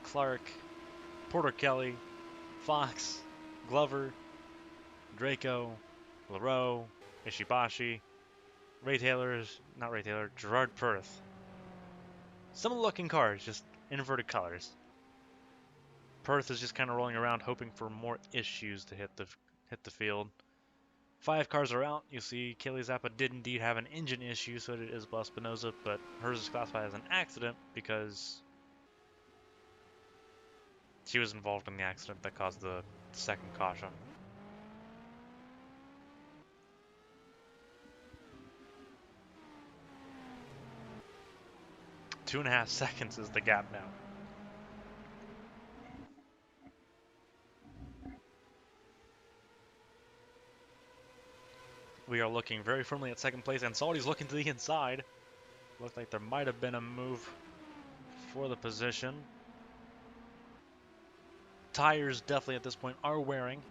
Clark, Porter Kelly, Fox, Glover, Draco, LaRoe, Ishibashi, Gerard Perth. Similar looking cars, just inverted colors. Perth is just kind of rolling around hoping for more issues to hit the field. 5 cars are out. You see Kaylee Zappa did indeed have an engine issue, so did Isabel Espinoza, but hers is classified as an accident because she was involved in the accident that caused the second caution. Two and a half seconds is the gap now. We are looking very firmly at second place, and Saudi's looking to the inside. Looked like there might have been a move for the position. Tires definitely at this point are wearing.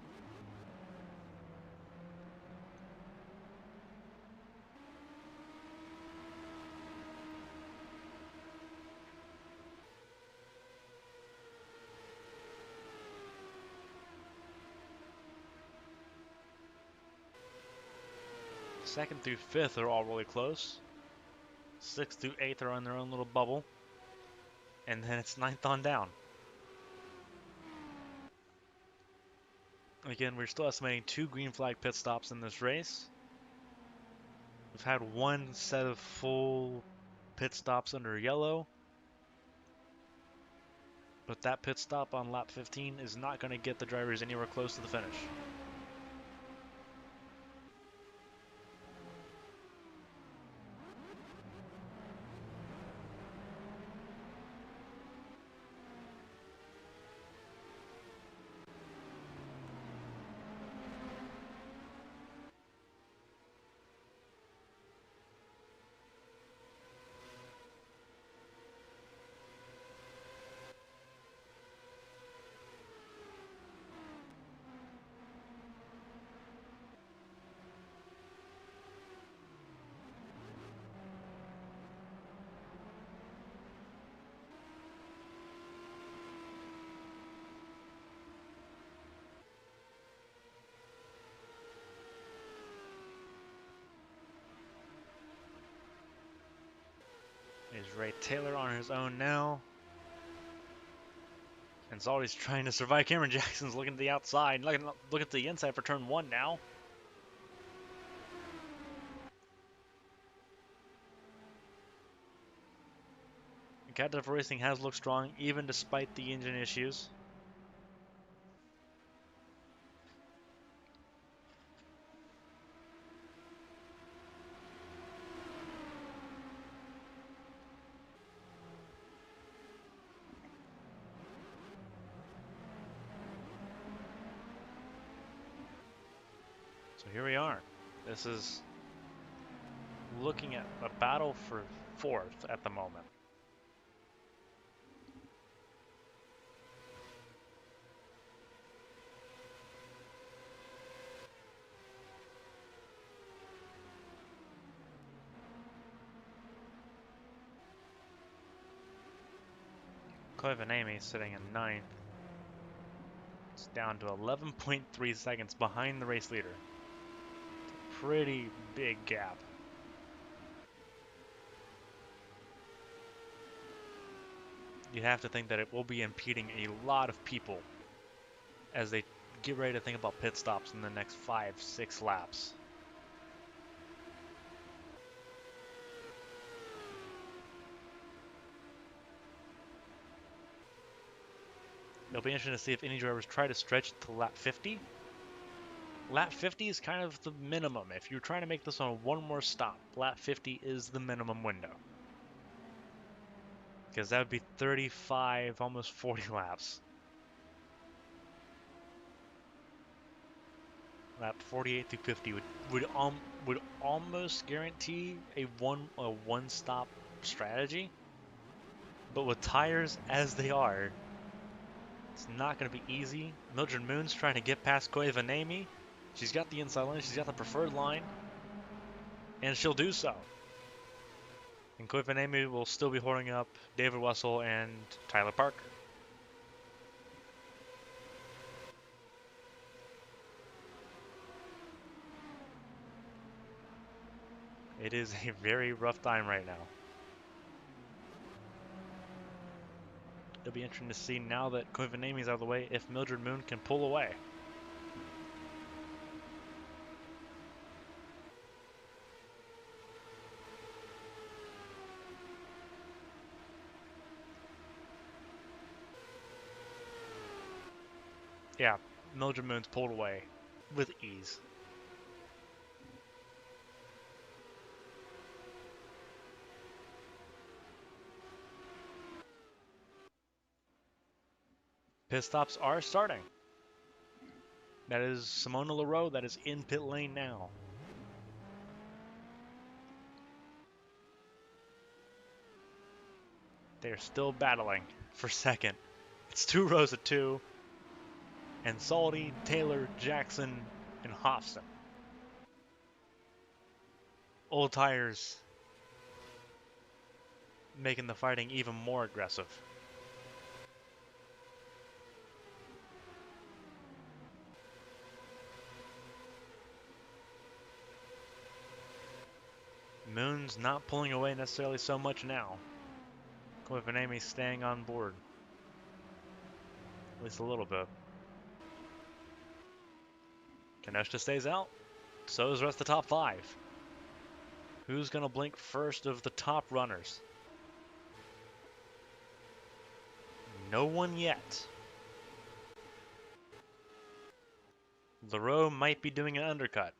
Second through fifth are all really close. 6th through 8th are on their own little bubble. And then it's 9th on down. Again, we're still estimating 2 green flag pit stops in this race. We've had 1 set of full pit stops under yellow. But that pit stop on lap 15 is not going to get the drivers anywhere close to the finish. Is Ray Taylor on his own now? And Zaldi's trying to survive. Cameron Jackson's looking to the outside. Look at the inside for turn 1 now. Captive Racing has looked strong, even despite the engine issues. So here we are. This is looking at a battle for 4th at the moment. Koivanemi sitting in 9th. It's down to 11.3 seconds behind the race leader. Pretty big gap. You have to think that it will be impeding a lot of people as they get ready to think about pit stops in the next 5-6 laps. It'll be interesting to see if any drivers try to stretch to lap 50. Lap 50 is kind of the minimum. If you're trying to make this on one more stop, lap 50 is the minimum window. Because that would be 35, almost 40 laps. Lap 48 through 50 would almost guarantee a one stop strategy, but with tires as they are, it's not going to be easy. Mildred Moon's trying to get past Koivanemi. She's got the inside line, she's got the preferred line, and she'll do so. And Koivanemi will still be holding up David Wessel and Tyler Parker. It is a very rough time right now. It'll be interesting to see now that Koivanemi's out of the way if Mildred Moon can pull away. Yeah, Mildred Moon's pulled away with ease. Pit stops are starting. That is Simona Leroux that is in pit lane now. They're still battling for second. It's 2 rows of 2. And Salty, Taylor, Jackson, and Hofston. Old tires making the fighting even more aggressive. Moon's not pulling away necessarily so much now. Koivanemi's staying on board. At least a little bit. Kaneshta stays out. So is the rest of the top 5. Who's going to blink first of the top runners? No one yet. Leroux might be doing an undercut.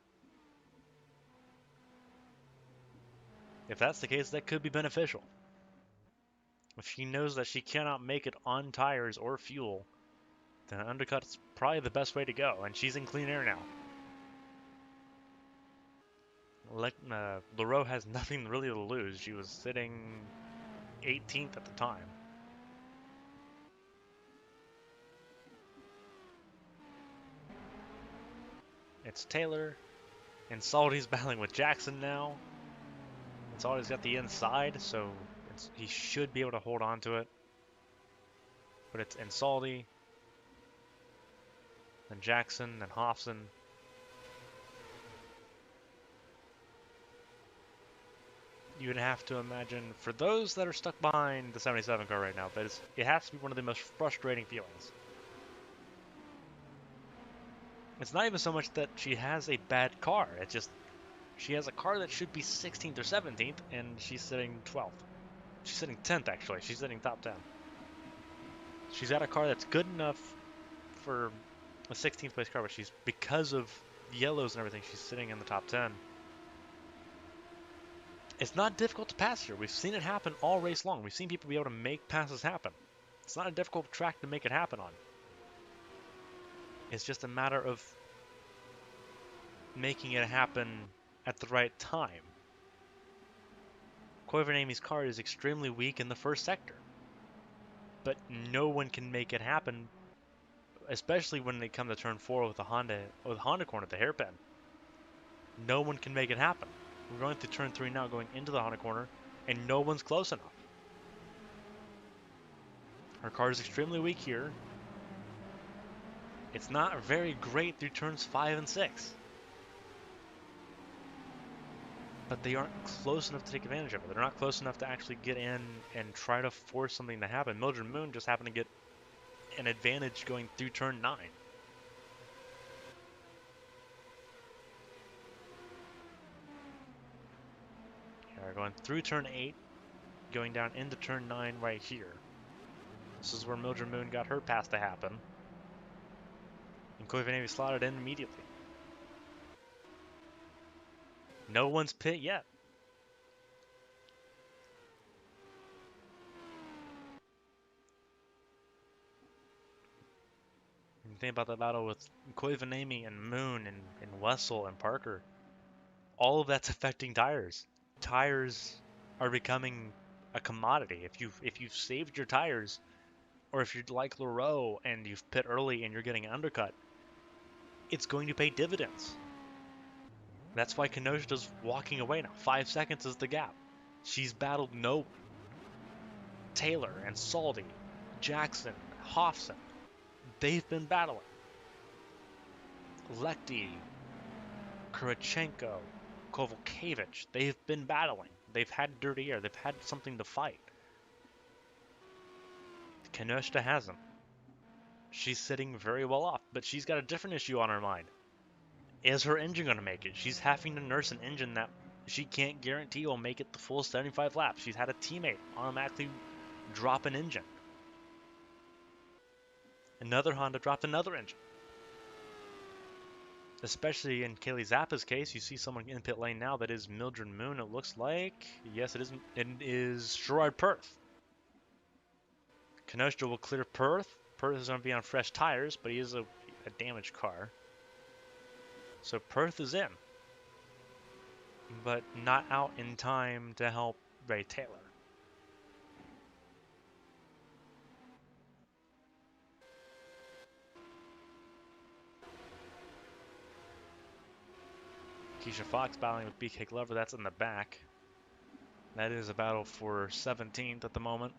If that's the case, that could be beneficial. If she knows that she cannot make it on tires or fuel, then an undercut's probably the best way to go, and she's in clean air now. Leroux has nothing really to lose. She was sitting 18th at the time. It's Taylor, and Salty's battling with Jackson now. And Salty's got the inside, so he should be able to hold on to it. But it's Salty, then Jackson, then Hofston. You would have to imagine, for those that are stuck behind the 77 car right now, it has to be one of the most frustrating feelings. It's not even so much that she has a bad car, it's just she has a car that should be 16th or 17th, and she's sitting 12th. She's sitting 10th, actually. She's sitting top 10. She's got a car that's good enough for a 16th place car, but because of yellows and everything, she's sitting in the top 10. It's not difficult to pass here. We've seen it happen all race long. We've seen people be able to make passes happen. It's not a difficult track to make it happen on. It's just a matter of making it happen at the right time. Koivanemi's car is extremely weak in the first sector, but no one can make it happen, especially when they come to turn 4 with the Honda corner at the hairpin. No one can make it happen. We're going through turn 3 now, going into the Honda corner, and no one's close enough. Her car is extremely weak here. It's not very great through turns 5 and 6. But they aren't close enough to take advantage of it. They're not close enough to actually get in and try to force something to happen. Mildred Moon just happened to get an advantage going through turn 9. We're going through turn 8, going down into turn 9 right here. This is where Mildred Moon got her pass to happen. And Koivanemi slotted in immediately. No one's pit yet. Think about the battle with Koivu and Moon and Wessel and Parker. All of that's affecting tires. Tires are becoming a commodity. If you've saved your tires, or if you're like Leroux and you've pit early and you're getting an undercut, it's going to pay dividends. That's why Kenoshita's walking away now. 5 seconds is the gap. She's battled no Taylor and Salty, Jackson, Hoffson. They've been battling. Lekti, Kurachenko, Kovalkiewicz. They've been battling. They've had dirty air. They've had something to fight. Kenoshita hasn't. She's sitting very well off, but she's got a different issue on her mind. Is her engine going to make it? She's having to nurse an engine that she can't guarantee will make it the full 75 laps. She's had a teammate automatically drop an engine. Another Honda dropped another engine. Especially in Kaylee Zappa's case, you see someone in pit lane now that is Mildred Moon, it looks like. Yes, it is. It is Gerard Perth. Kenoshita will clear Perth. Perth is going to be on fresh tires, but he is a damaged car. So Perth is in, but not out in time to help Ray Taylor. Keisha Fox battling with BK Glover. That's in the back. That is a battle for 17th at the moment.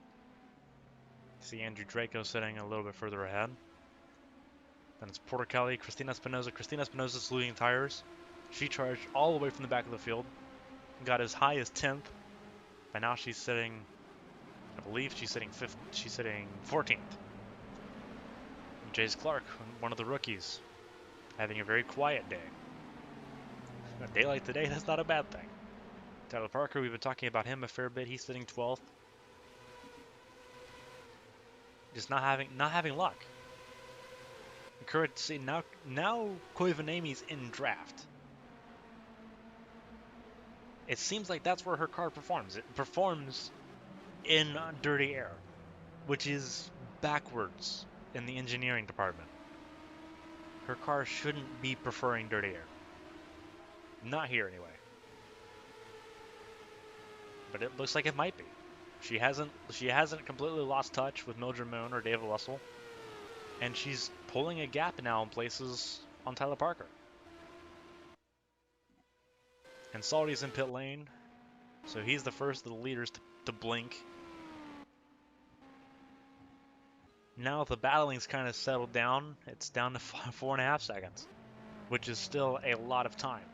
See Andrew Draco sitting a little bit further ahead. Then it's Porter Kelly, Christina Espinoza. Christina Espinoza's losing tires. She charged all the way from the back of the field. Got as high as 10th. But now she's sitting, I believe she's sitting 5th. She's sitting 14th. Jace Clark, one of the rookies, having a very quiet day. A day like today, that's not a bad thing. Tyler Parker, we've been talking about him a fair bit. He's sitting 12th. Just not having luck. Encouraged to see now Koivunami's in draft. It seems like that's where her car performs. It performs in dirty air, which is backwards in the engineering department. Her car shouldn't be preferring dirty air. Not here anyway. But it looks like it might be. She hasn't completely lost touch with Mildred Moon or David Wessel. And she's pulling a gap now in places on Tyler Parker. And Salty's in pit lane. So he's the first of the leaders to blink. Now the battling's kind of settled down. It's down to 4.5 seconds. Which is still a lot of time.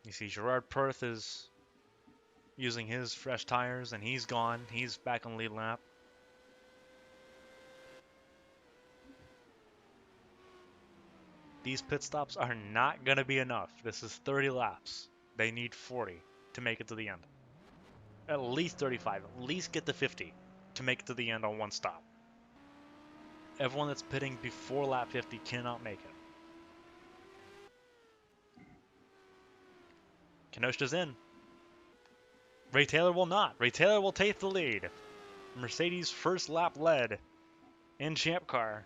You see Gerard Perth is using his fresh tires and he's gone. He's back on lead lap. These pit stops are not going to be enough. This is 30 laps. They need 40 to make it to the end. At least 35. At least get to 50 to make it to the end on one stop. Everyone that's pitting before lap 50 cannot make it. Kenoshita's in. Ray Taylor will not. Ray Taylor will take the lead. Mercedes' first lap lead in Champ Car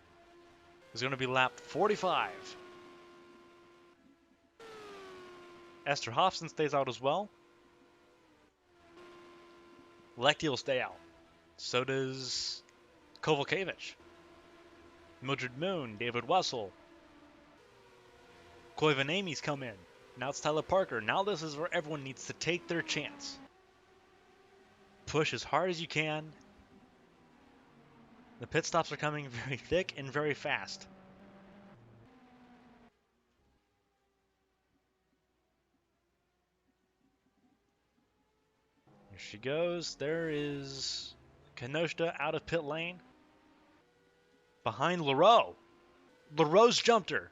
is going to be lap 45. Esther Hofson stays out as well. Lekti will stay out. So does Kovalkiewicz. Mildred Moon, David Wessel. Koivunami's come in. Now it's Tyler Parker. Now this is where everyone needs to take their chance. Push as hard as you can. The pit stops are coming very thick and very fast. Here she goes. There is Kenoshita out of pit lane. Behind Leroux. Leroux's jumped her.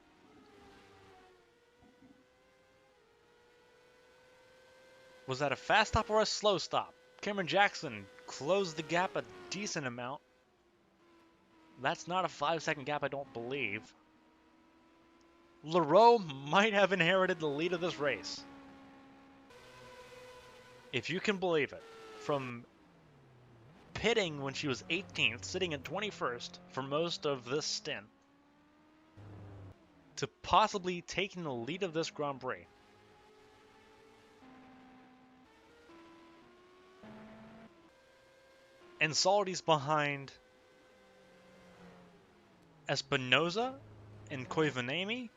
Was that a fast stop or a slow stop? Cameron Jackson closed the gap a decent amount. That's not a 5-second gap, I don't believe. Leroux might have inherited the lead of this race. If you can believe it, from pitting when she was 18th, sitting at 21st for most of this stint, to possibly taking the lead of this Grand Prix. And Saldi's behind Espinoza and Koivanemi.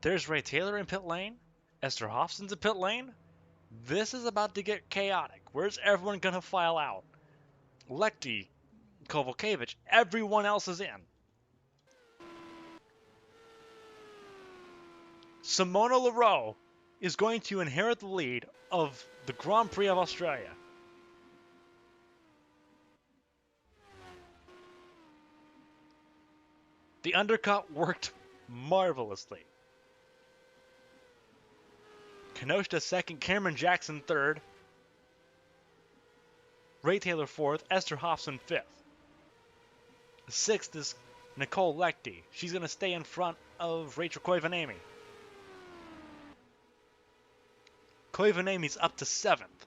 There's Ray Taylor in pit lane. Esther Hofson's in pit lane. This is about to get chaotic. Where's everyone going to file out? Lekti, Kovalkiewicz, everyone else is in. Simona Leroux is going to inherit the lead of the Grand Prix of Australia. The undercut worked marvelously. Kenoshta second, Cameron Jackson third, Ray Taylor fourth, Esther Hofson fifth. Sixth is Nicole Lekti. She's going to stay in front of Rachel Koivanemi. Koivanemi's up to seventh.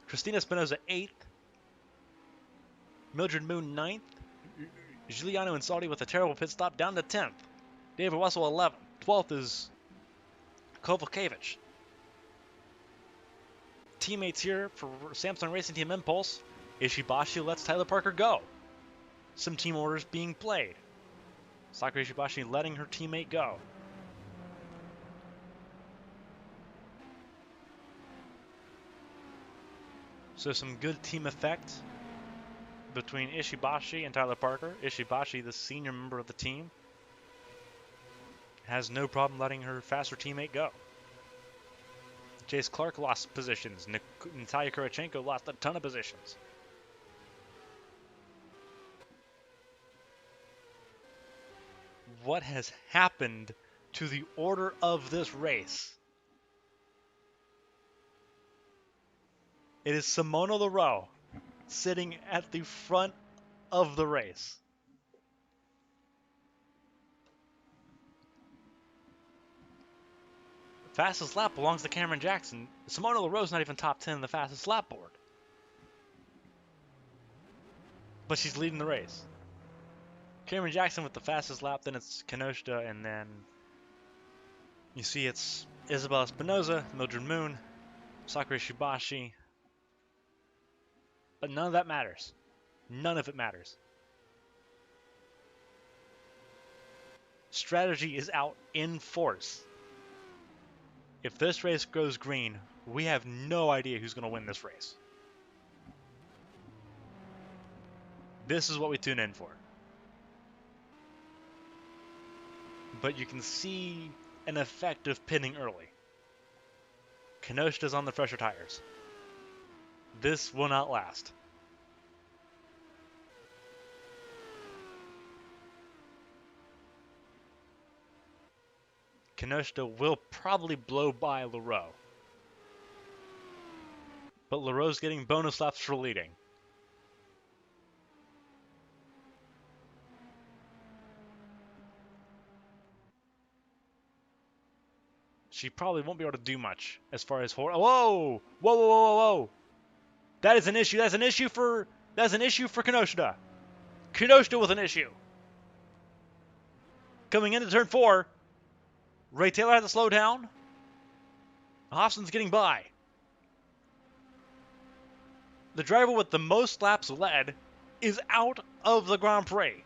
Christina Espinoza eighth. Mildred Moon ninth. Giuliano Insaldi with a terrible pit stop down to 10th. David Wessel 11th. 12th is Kovalkiewicz. Teammates here for Samsung Racing Team Impulse. Ishibashi lets Tyler Parker go. Some team orders being played. Sakura Ishibashi letting her teammate go. So some good team effect between Ishibashi and Tyler Parker. Ishibashi, the senior member of the team, has no problem letting her faster teammate go. Chase Clark lost positions. Natalia Kurachenko lost a ton of positions. What has happened to the order of this race? It is Simona Leroux sitting at the front of the race. Fastest lap belongs to Cameron Jackson. Simona Leroux's not even top 10 in the fastest lap board. But she's leading the race. Cameron Jackson with the fastest lap, then it's Kenoshta, and then you see it's Isabel Espinoza, Mildred Moon, Sakura Ishibashi. But none of that matters. None of it matters. Strategy is out in force. If this race goes green, we have no idea who's going to win this race. This is what we tune in for. But you can see an effect of pitting early. Kenoshta's on the fresher tires. This will not last. Kenoshta will probably blow by Leroux. But Leroux's getting bonus laps for leading. She probably won't be able to do much as far as whoa, whoa, whoa, whoa, whoa, whoa! That is an issue. That's an issue for Kenoshta. Kenoshta with an issue. Coming into turn 4, Ray Taylor has to slow down. Hobson's getting by. The driver with the most laps led is out of the Grand Prix.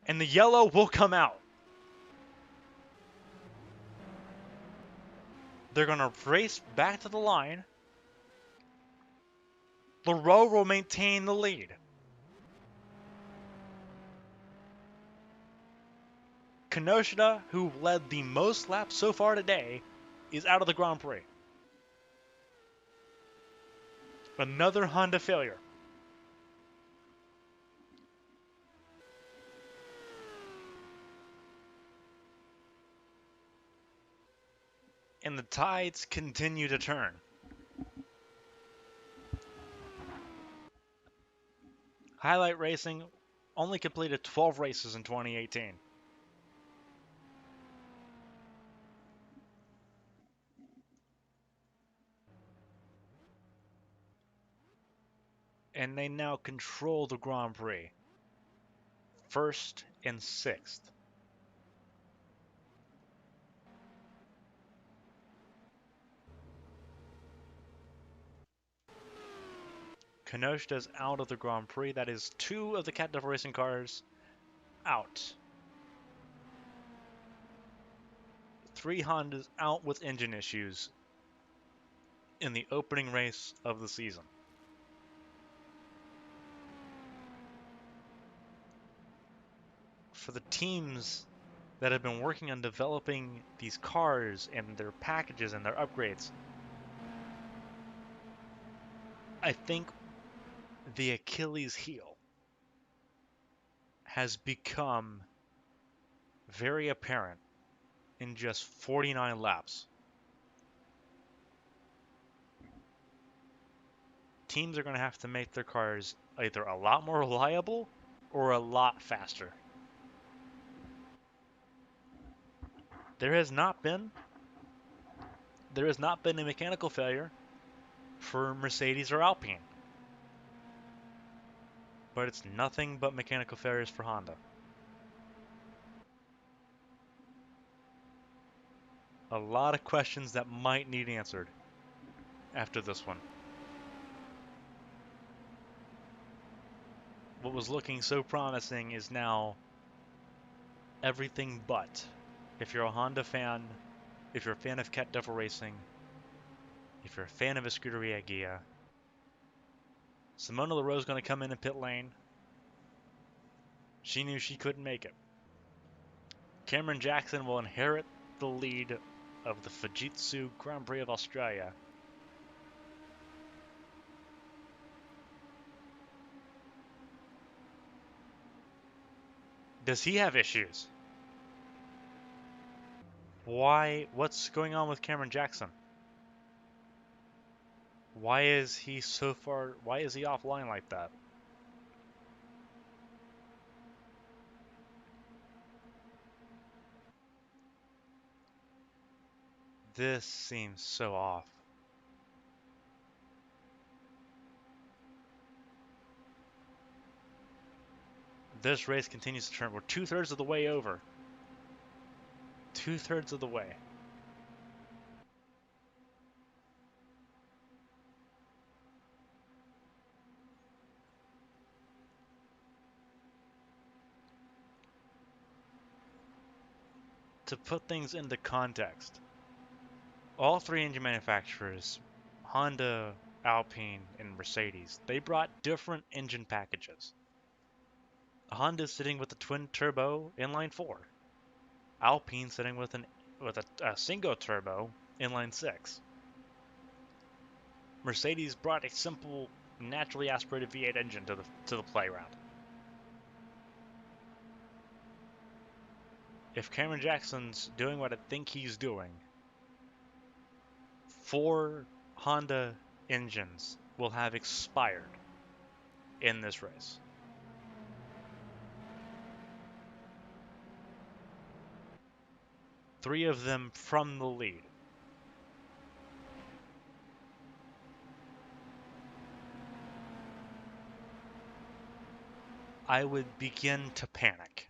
And the yellow will come out. They're going to race back to the line. Leroux will maintain the lead. Kenoshta, who led the most laps so far today, is out of the Grand Prix. Another Honda failure. And the tides continue to turn. Highlight Racing only completed 12 races in 2018. And they now control the Grand Prix. First and sixth. Kenoshta's out of the Grand Prix. That is 2 of the Cat Devil Racing cars out. 3 Hondas out with engine issues in the opening race of the season. For the teams that have been working on developing these cars and their packages and their upgrades, I think the Achilles heel has become very apparent in just 49 laps. Teams are going to have to make their cars either a lot more reliable or a lot faster. There has not been a mechanical failure for Mercedes or Alpine. But it's nothing but mechanical failures for Honda. A lot of questions that might need answered after this one. What was looking so promising is now everything but. If you're a Honda fan, if you're a fan of Cat Devil Racing, if you're a fan of Escuderia Gia, Simona LaRoe's going to come in pit lane. She knew she couldn't make it. Cameron Jackson will inherit the lead of the Fujitsu Grand Prix of Australia. Does he have issues? Why? What's going on with Cameron Jackson? Why is he so far? Why is he offline like that? This seems so off. This race continues to turn. We're 2/3 of the way over. 2/3 of the way. To put things into context, all 3 engine manufacturers, Honda, Alpine, and Mercedes, they brought different engine packages. Honda's sitting with a twin-turbo inline 4. Alpine sitting with a single turbo inline 6. Mercedes brought a simple, naturally aspirated V8 engine to the playground. If Cameron Jackson's doing what I think he's doing, 4 Honda engines will have expired in this race. Three of them from the lead. I would begin to panic.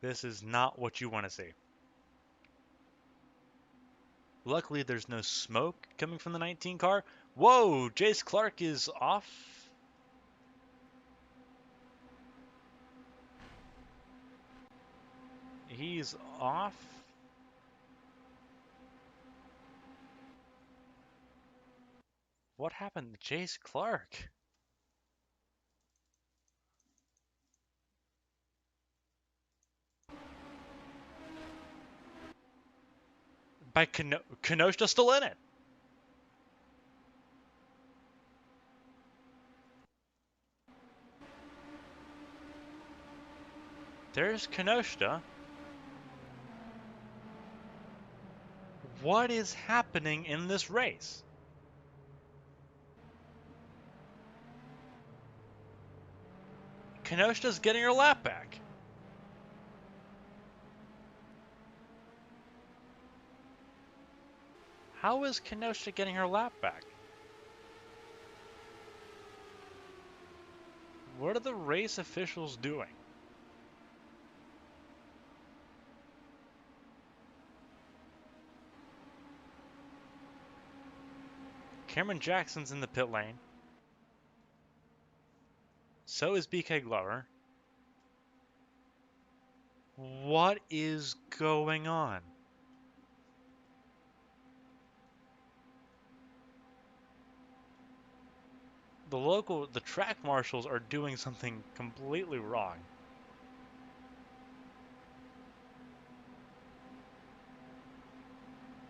This is not what you want to see. Luckily, there's no smoke coming from the 19 car. Whoa, Jace Clark is off. He's off. What happened to Jace Clark? By Kenosha still in it. There's Kenosha. What is happening in this race? Kenosha's getting her lap back. How is Kenosha getting her lap back? What are the race officials doing? Cameron Jackson's in the pit lane. So is BK Glover. What is going on? The track marshals are doing something completely wrong.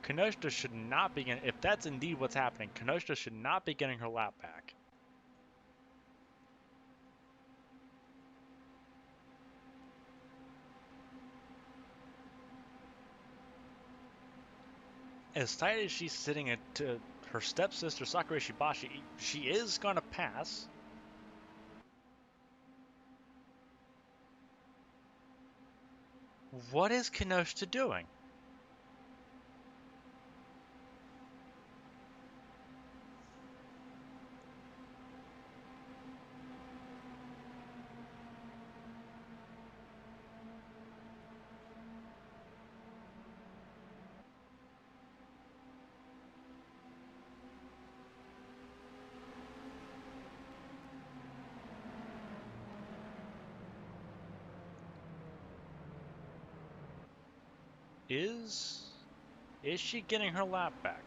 Kenosha should not be getting, if that's indeed what's happening, Kenosha should not be getting her lap back. As tight as she's sitting at her stepsister Sakura Shibashi, she is gonna pass. What is Kenosha doing? Is she getting her lap back?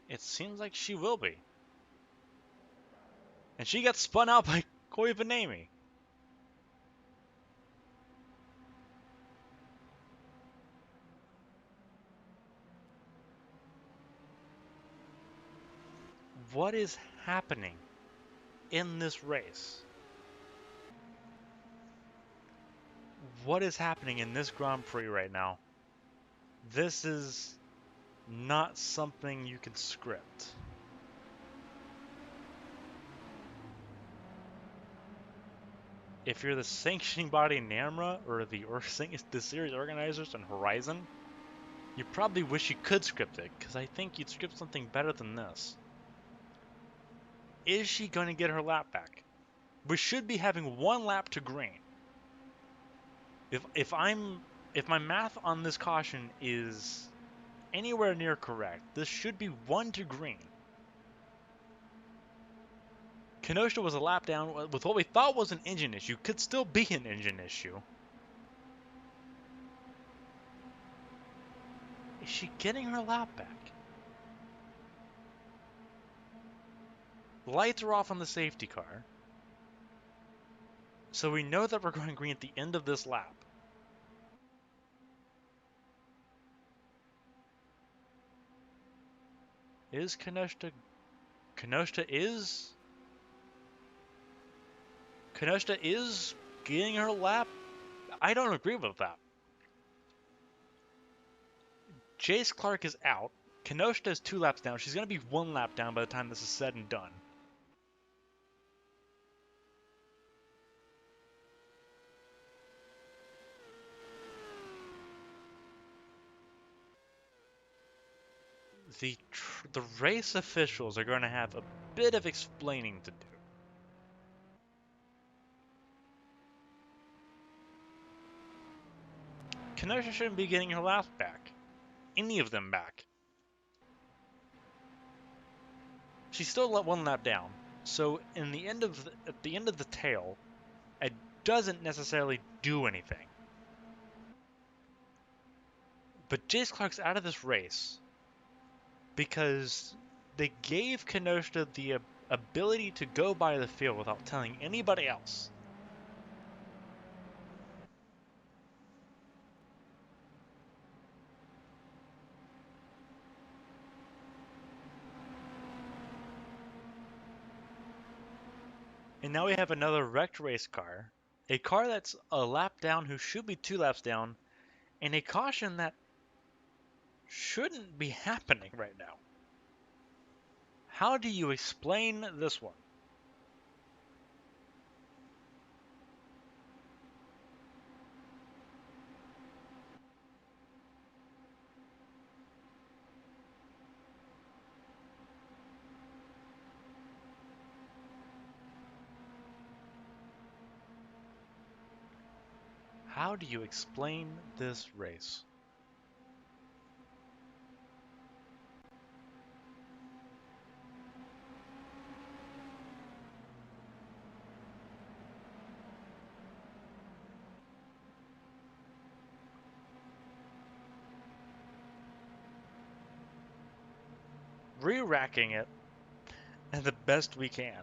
It seems like she will be. And she got spun out by Koi Vanemi. What is happening in this race? What is happening in this Grand Prix right now? This is not something you can script. If you're the sanctioning body NAMRA or the series organizers on Horizon, you probably wish you could script it, because I think you'd script something better than this. Is she going to get her lap back? We should be having one lap to green. If my math on this caution is anywhere near correct, this should be 1 to green. Kenosha was a lap down with what we thought was an engine issue. Could still be an engine issue. Is she getting her lap back? Lights are off on the safety car. So we know that we're going green at the end of this lap. Is Kenosha getting her lap? I don't agree with that. Jace Clark is out. Kenosha is 2 laps down. She's going to be 1 lap down by the time this is said and done. The race officials are going to have a bit of explaining to do. Kenosha shouldn't be getting her lap back. Any of them back. She's still 1 lap down. So at the end of the tail, it doesn't necessarily do anything. But Jace Clark's out of this race because they gave Kenosha the ability to go by the field without telling anybody else. And now we have another wrecked race car A car that's a lap down who should be 2 laps down, and a caution that shouldn't be happening right now. How do you explain this one? How do you explain this race? Re-racking it the best we can.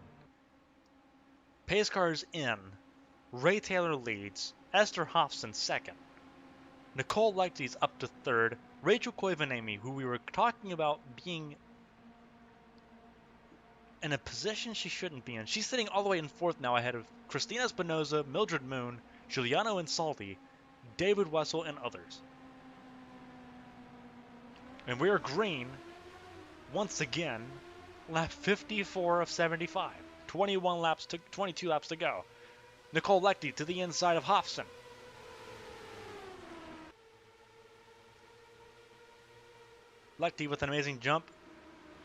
Pace cars in. Ray Taylor leads. Esther Hofson second. Nicole Leichty's up to third. Rachel Koivuniemen, who we were talking about being in a position she shouldn't be in. She's sitting all the way in fourth now ahead of Christina Espinoza, Mildred Moon, Giuliano Insaldi, David Wessel, and others. And we are green, once again, lap 54 of 75. 22 laps to go. Nicole Leichty to the inside of Hofson. Leichty with an amazing jump.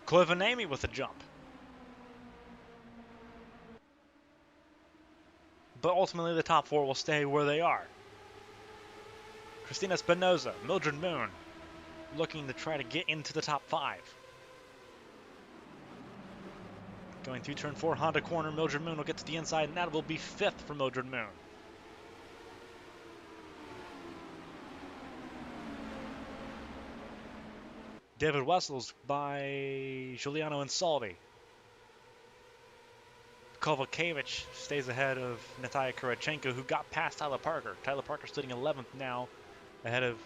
Koivuniemen with a jump. But ultimately the top 4 will stay where they are. Christina Espinoza, Mildred Moon, looking to try to get into the top 5. Going through turn 4, Honda corner, Mildred Moon will get to the inside, and that will be 5th for Mildred Moon. David Wessels by Giuliano Insaldi. Kovalkiewicz stays ahead of Natalia Kurachenko, who got past Tyler Parker. Tyler Parker sitting 11th now, ahead of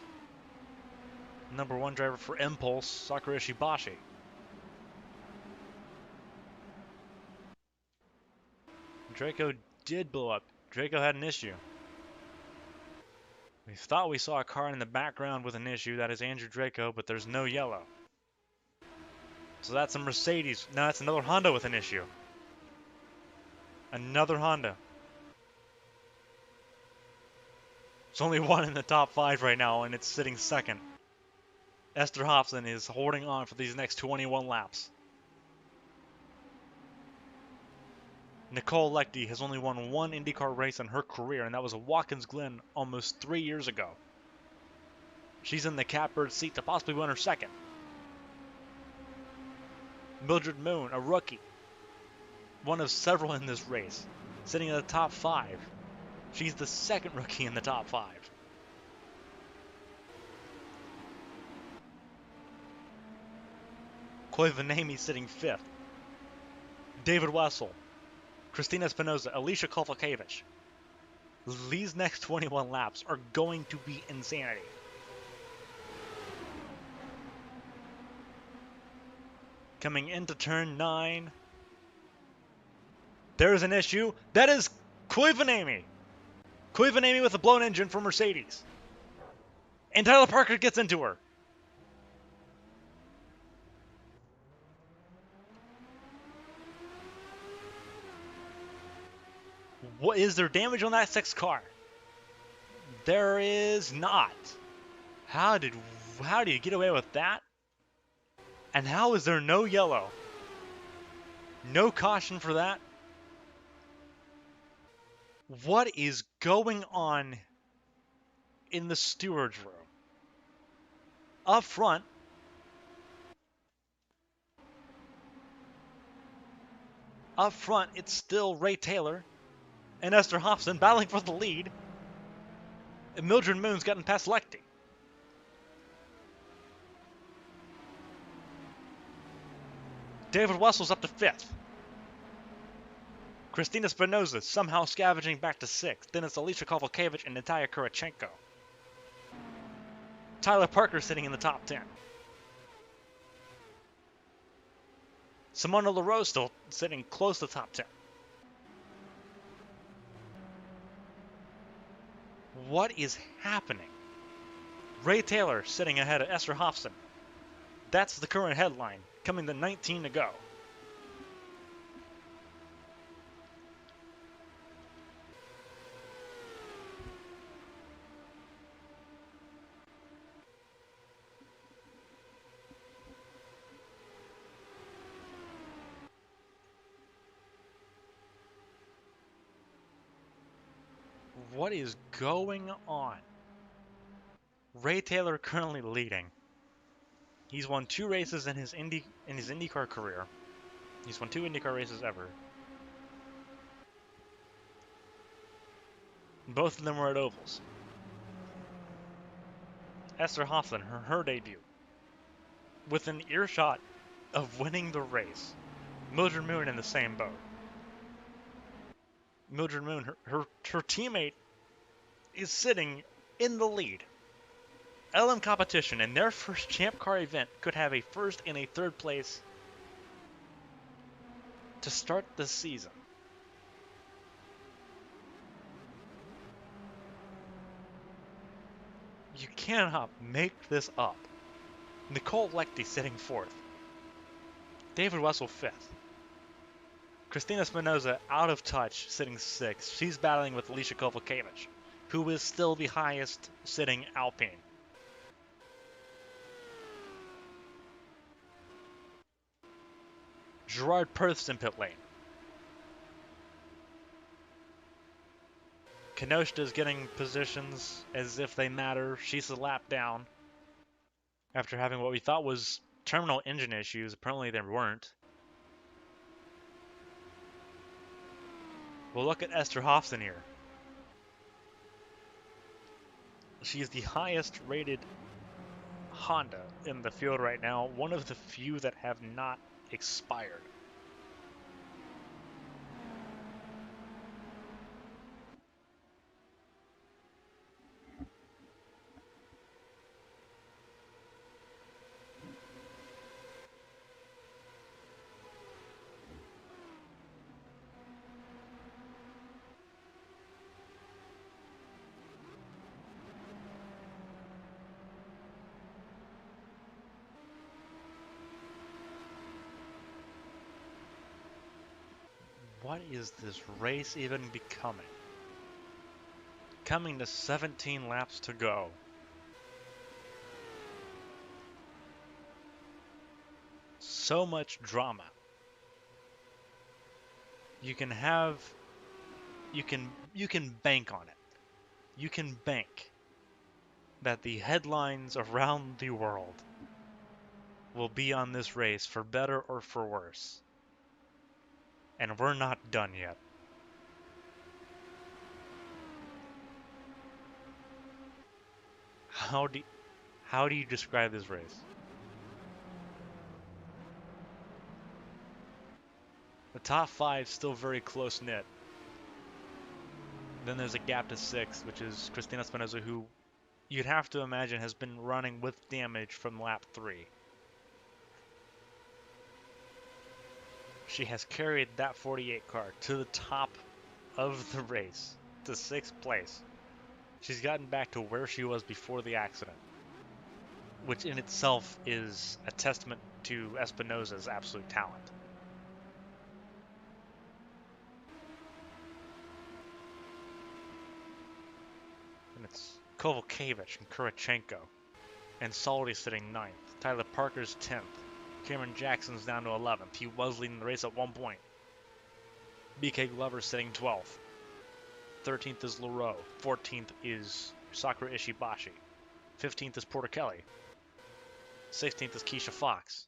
number 1 driver for Impulse, Sakura Ishibashi. Draco did blow up. Draco had an issue. We thought we saw a car in the background with an issue. That is Andrew Draco, but there's no yellow. So that's a Mercedes. No, that's another Honda with an issue. Another Honda. There's only one in the top 5 right now, and it's sitting second. Esther Hofson is holding on for these next 21 laps. Nicole Leichty has only won 1 IndyCar race in her career, and that was at Watkins Glen almost 3 years ago. She's in the catbird seat to possibly win her second. Mildred Moon, a rookie, one of several in this race, sitting in the top 5. She's the second rookie in the top 5. Koivuniemen sitting 5th. David Wessel, Christina Espinoza, Alicia Kovalkiewicz. These next 21 laps are going to be insanity. Coming into turn 9. There is an issue. That is Koivuniemen. Koivuniemen with a blown engine for Mercedes. And Tyler Parker gets into her. What is there damage on that 6th car? There is not. How do you get away with that? And how is there no yellow? No caution for that? What is going on in the steward's room? Up front, it's still Ray Taylor and Esther Hofson battling for the lead. And Mildred Moon's gotten past Leichty. David Wessel's up to 5th. Christina Espinoza somehow scavenging back to 6th. Then it's Alicia Kovalkiewicz and Natalia Kurachenko. Tyler Parker sitting in the top 10. Simona LaRose still sitting close to the top 10. What is happening? Ray Taylor sitting ahead of Esther Hofson. That's the current headline, coming to 19 to go. What is going on? Ray Taylor currently leading. He's won 2 races in his IndyCar career. He's won 2 IndyCar races ever. Both of them were at ovals. Esther Hofson, her debut, with an earshot of winning the race. Mildred Moon in the same boat. Mildred Moon, her teammate, is sitting in the lead. LM Competition in their first Champ Car event could have a first and a third place to start the season. You cannot make this up. Nicole Lechty sitting 4th. David Wessel 5th. Christina Espinoza out of touch, sitting 6th. She's battling with Alicia Kovalkiewicz, who is still the highest sitting Alpine. Gerard Perth's in pit lane. Kenoshta's getting positions as if they matter. She's a lap down after having what we thought was terminal engine issues. Apparently they weren't. Well, look at Esther Hofson here. She's the highest rated Honda in the field right now, one of the few that have not expired. What is this race even becoming? Coming to 17 laps to go. So much drama. You can bank on it. You can bank that the headlines around the world will be on this race for better or for worse. And we're not done yet. How do you describe this race? The top 5 still very close knit. Then there's a gap to 6, which is Christina Espinoza, who you'd have to imagine has been running with damage from lap 3. She has carried that 48 car to the top of the race, to 6th place. She's gotten back to where she was before the accident, which in itself is a testament to Espinoza's absolute talent. And it's Kovalkiewicz and Kurachenko, and Salty sitting 9th. Tyler Parker's 10th. Cameron Jackson's down to 11th. He was leading the race at one point. BK Glover sitting 12th. 13th is Leroux. 14th is Sakura Ishibashi. 15th is Porter Kelly. 16th is Keisha Fox.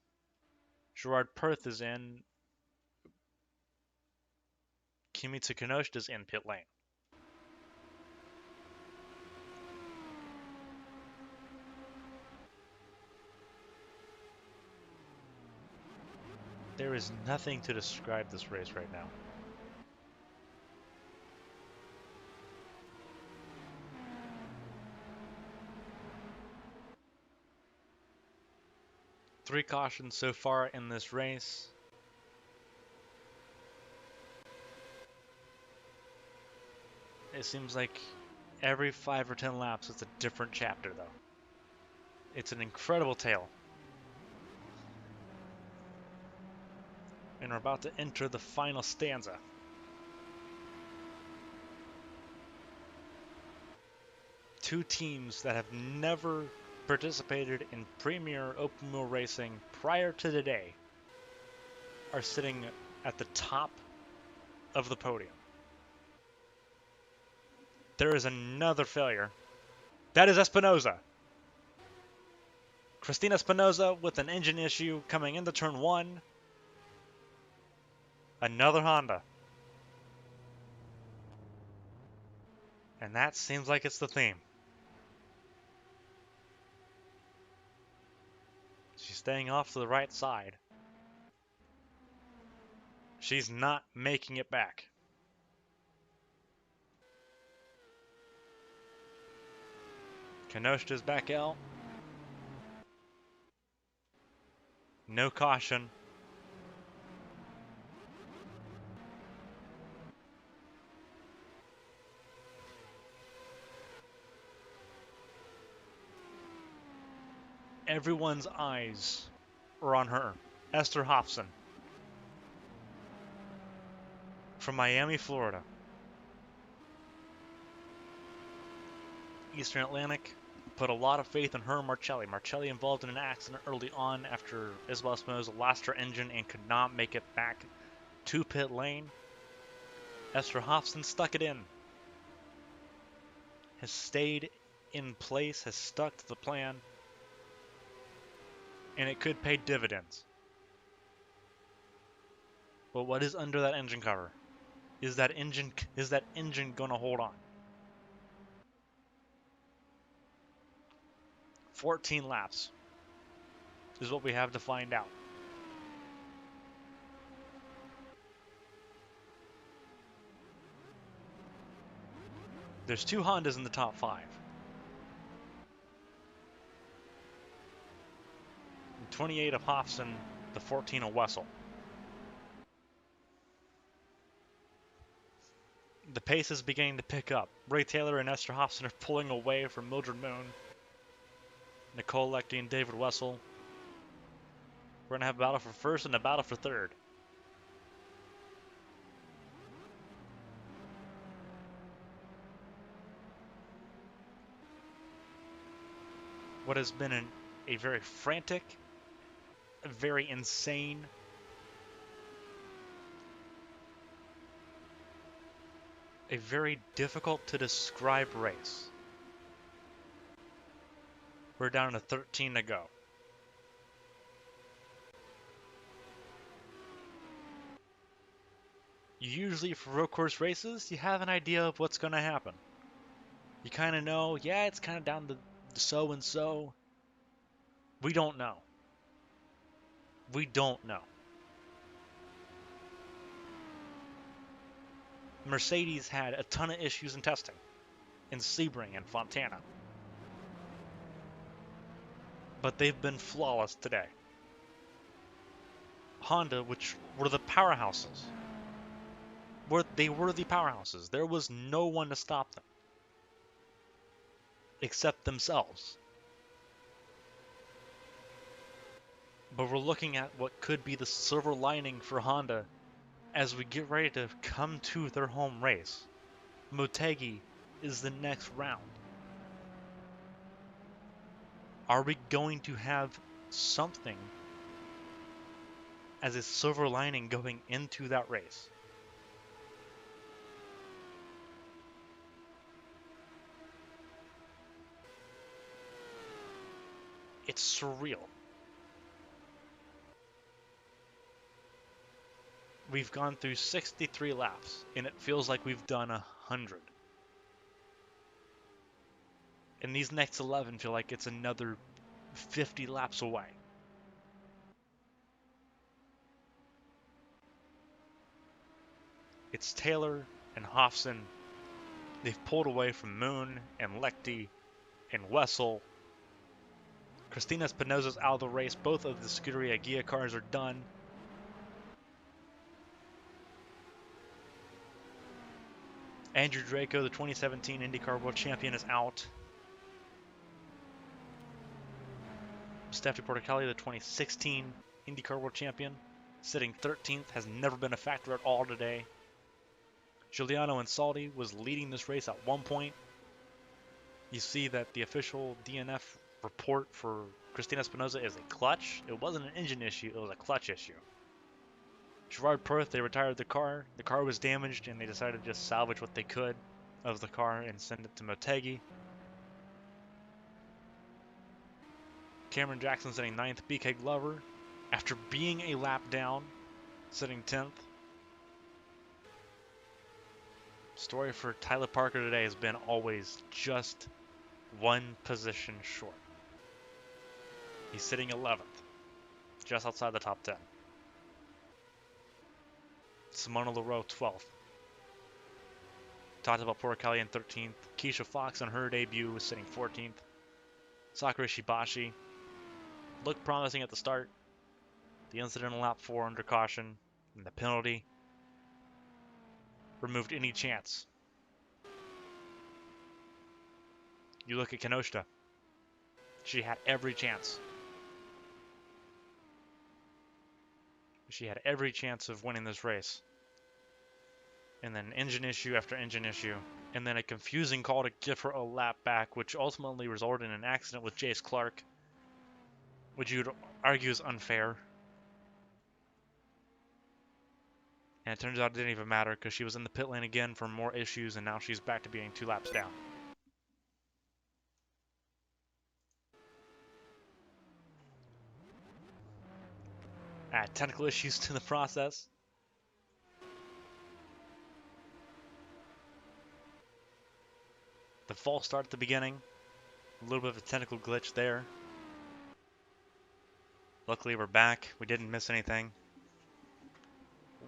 Gerard Perth is in. Kimitsu Kinoshita's in pit lane. There is nothing to describe this race right now. Three cautions so far in this race. It seems like Every 5 or 10 laps, it's a different chapter, though. It's an incredible tale. And we're about to enter the final stanza. Two teams that have never participated in premier open wheel racing prior to today are sitting at the top of the podium. There is another failure. That is Espinosa. Cristina Espinosa with an engine issue coming into turn 1. Another Honda. And that seems like it's the theme. She's staying off to the right side. She's not making it back. Kenoshta's back out. No caution. Everyone's eyes are on her. Esther Hobson from Miami, Florida. Eastern Atlantic put a lot of faith in her and Marcelli. Marcelli involved in an accident early on after Isabel Espinosa lost her engine and could not make it back to pit lane. Esther Hobson stuck it in. Has stayed in place, has stuck to the plan, and it could pay dividends. But what is under that engine cover? Is that engine gonna hold on? 14 laps is what we have to find out. There's 2 Hondas in the top 5. 28 of Hobson, the 14 of Wessel. The pace is beginning to pick up. Ray Taylor and Esther Hobson are pulling away from Mildred Moon, Nicole Leckie and David Wessel. We're going to have a battle for first and a battle for third. What has been a very frantic, a very insane, a very difficult to describe race. We're down to 13 to go. Usually for road course races, you have an idea of what's going to happen. You kind of know, yeah, it's kind of down to so and so. We don't know. We don't know. Mercedes had a ton of issues in testing in Sebring and Fontana. But they've been flawless today. Honda, which were the powerhouses, they were the powerhouses. There was no one to stop them except themselves. But we're looking at what could be the silver lining for Honda as we get ready to come to their home race. Motegi is the next round. Are we going to have something as a silver lining going into that race? It's surreal. We've gone through 63 laps, and it feels like we've done 100. And these next 11 feel like it's another 50 laps away. It's Taylor and Hobson. They've pulled away from Moon and Leckie and Wessel. Cristina Espinosa's out of the race. Both of the Scuderia Ghia cars are done. Andrew Draco, the 2017 IndyCar World Champion, is out. Stefano Porticali, the 2016 IndyCar World Champion, sitting 13th, has never been a factor at all today. Giuliano Ansaldi was leading this race at one point. You see that the official DNF report for Cristina Espinosa is a clutch. It wasn't an engine issue, it was a clutch issue. Gerard Perth, they retired the car. The car was damaged and they decided to just salvage what they could of the car and send it to Motegi. Cameron Jackson sitting 9th. BK Glover, after being a lap down, sitting 10th. Story for Tyler Parker today has been always just one position short. He's sitting 11th, just outside the top 10. Simona Leroux, 12th. Talked about Porticali in 13th. Keisha Fox on her debut was sitting 14th. Sakura Shibashi looked promising at the start. The incident on lap 4 under caution and the penalty removed any chance. You look at Kenoshita. She had every chance. She had every chance of winning this race. And then engine issue after engine issue. And then a confusing call to give her a lap back, which ultimately resulted in an accident with Jace Clark, which you'd argue is unfair. And it turns out it didn't even matter because she was in the pit lane again for more issues, and now she's back to being 2 laps down. Add technical issues to the process. The false start at the beginning. A little bit of a technical glitch there. Luckily we're back. We didn't miss anything.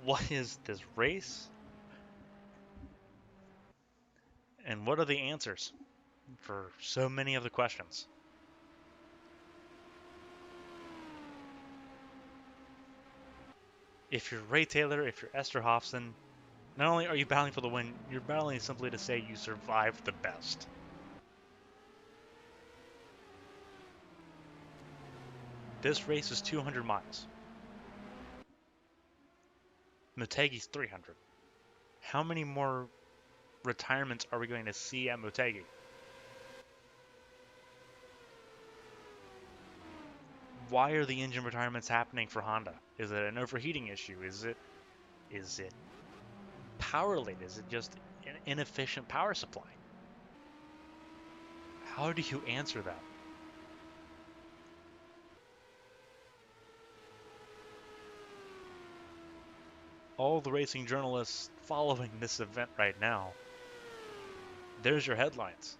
What is this race? And what are the answers for so many of the questions? If you're Ray Taylor, if you're Esther Hofson, not only are you battling for the win, you're battling simply to say you survived the best. This race is 200 miles. Motegi's 300. How many more retirements are we going to see at Motegi? Why are the engine retirements happening for Honda? Is it an overheating issue? Is it power lead? Is it just an inefficient power supply? How do you answer that? All the racing journalists following this event right now, there's your headlines.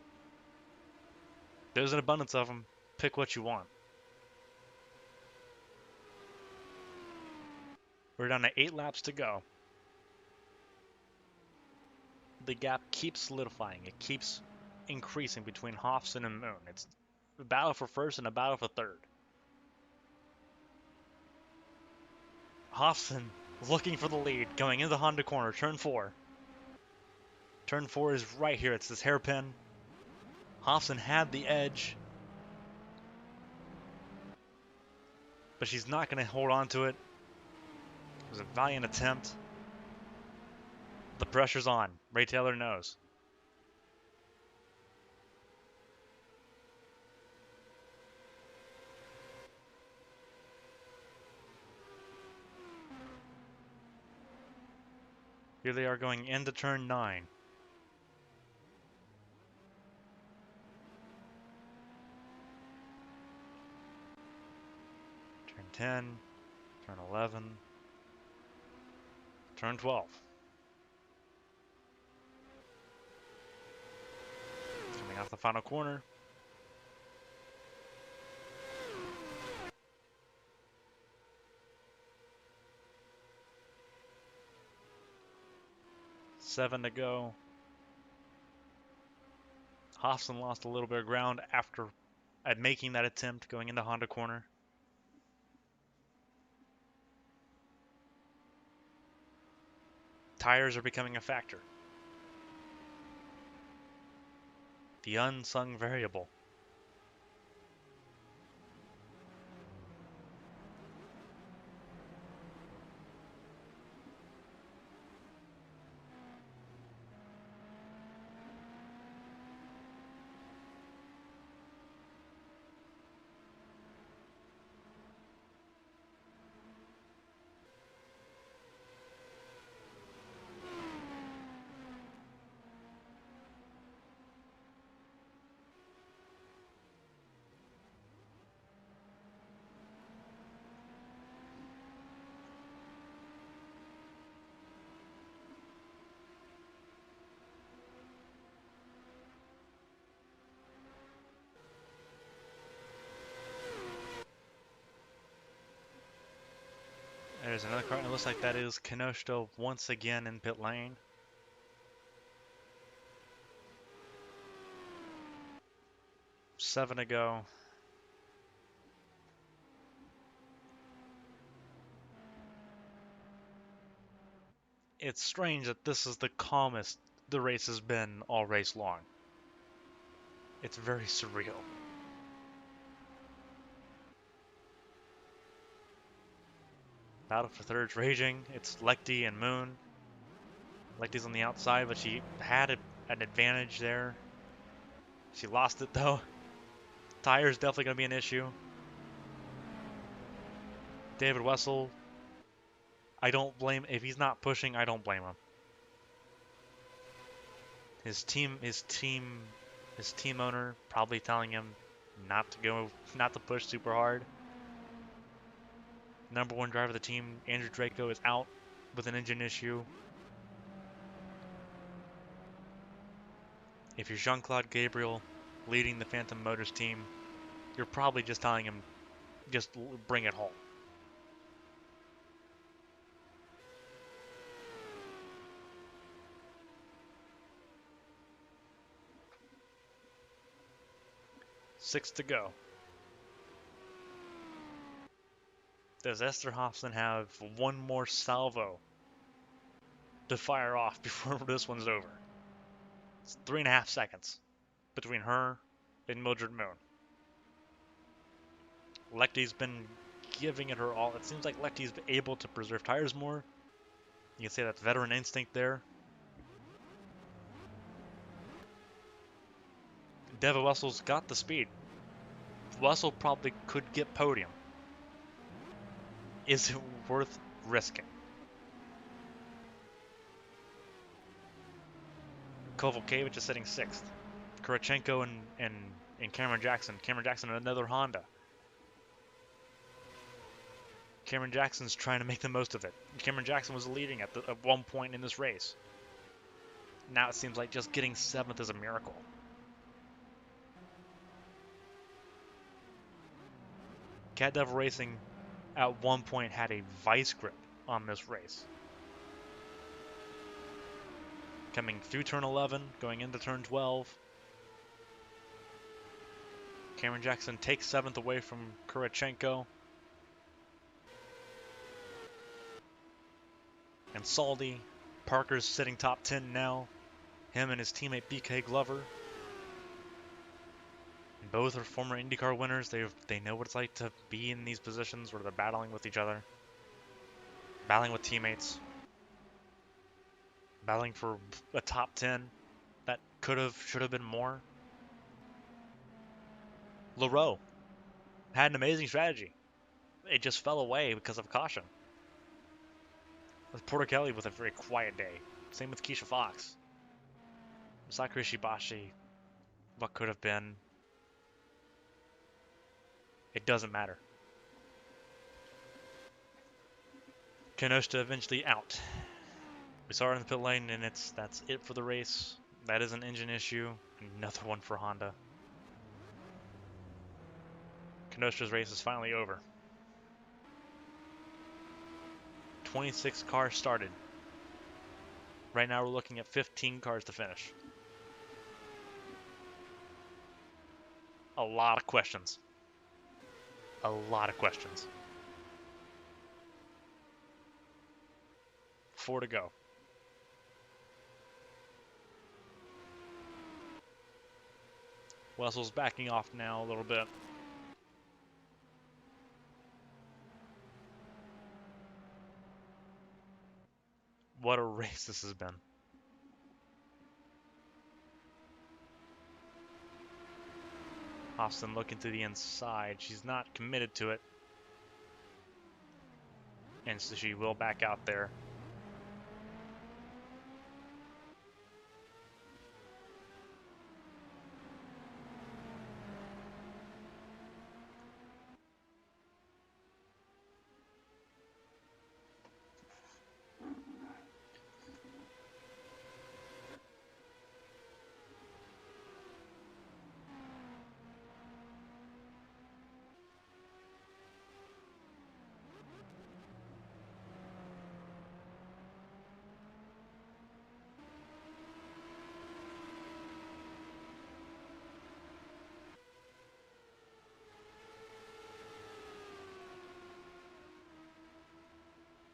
There's an abundance of them. Pick what you want. We're down to 8 laps to go. The gap keeps solidifying. It keeps increasing between Hofson and Moon. It's a battle for first and a battle for third. Hofson looking for the lead, going into the Honda corner, turn 4. Turn 4 is right here. It's this hairpin. Hofson had the edge, but she's not going to hold on to it. It was a valiant attempt. The pressure's on. Ray Taylor knows. Here they are going into turn 9. Turn 10, turn 11, turn 12. Coming off the final corner. Seven to go. Hofson lost a little bit of ground after making that attempt going into Honda corner. Tires are becoming a factor. The unsung variable. There's another car. It looks like that is Kinoshita once again in pit lane. Seven to go. It's strange that this is the calmest the race has been all race long. It's very surreal. Battle for third's raging. It's Lecty and Moon. Lecty's on the outside, but she had an advantage there. She lost it though. Tire's definitely going to be an issue. David Wessel, I don't blame, if he's not pushing, I don't blame him. His team owner probably telling him not to push super hard. Number one driver of the team, Andrew Draco, is out with an engine issue. If you're Jean-Claude Gabriel leading the Phantom Motors team, you're probably just telling him, just bring it home. Six to go. Does Esterhofsen have one more salvo to fire off before this one's over? It's 3.5 seconds between her and Mildred Moon. Lecty's been giving it her all. It seems like Lecty's able to preserve tires more. You can say that's veteran instinct there. David Wessel's got the speed. Wessel probably could get podium. Is it worth risking? Kovalkiewicz is sitting 6th. Kurachenko and Cameron Jackson. Cameron Jackson, another Honda. Cameron Jackson's trying to make the most of it. Cameron Jackson was leading at one point in this race. Now it seems like just getting 7th is a miracle. Cat Devil Racing at one point had a vice grip on this race. Coming through turn 11, going into turn 12. Cameron Jackson takes 7th away from Kurachenko. And Saldi. Parker's sitting top 10 now. Him and his teammate BK Glover. And both are former IndyCar winners. They know what it's like to be in these positions where they're battling with each other. Battling with teammates. Battling for a top 10 that should have been more. LaRoe had an amazing strategy. It just fell away because of caution. With Porter Kelly with a very quiet day. Same with Keisha Fox. Sakura Shibashi, what could have been. It doesn't matter. Kinoshita eventually out. We saw her in the pit lane, and that's it for the race. That is an engine issue. Another one for Honda. Kinoshita's race is finally over. 26 cars started. Right now we're looking at 15 cars to finish. A lot of questions. A lot of questions. 4 to go. Wessel's backing off now a little bit. What a race this has been. Hofston looking to the inside. She's not committed to it. And so she will back out there.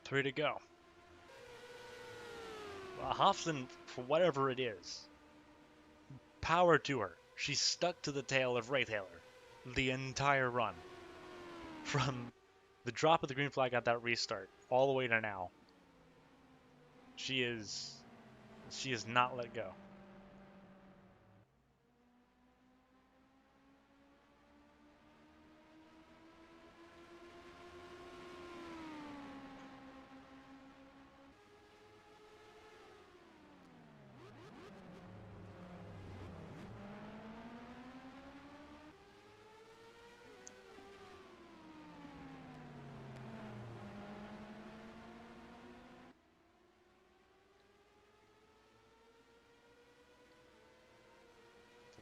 Three to go. Hofston, for whatever it is, power to her. She stuck to the tail of Ray Taylor the entire run. From the drop of the green flag at that restart all the way to now. She is not let go.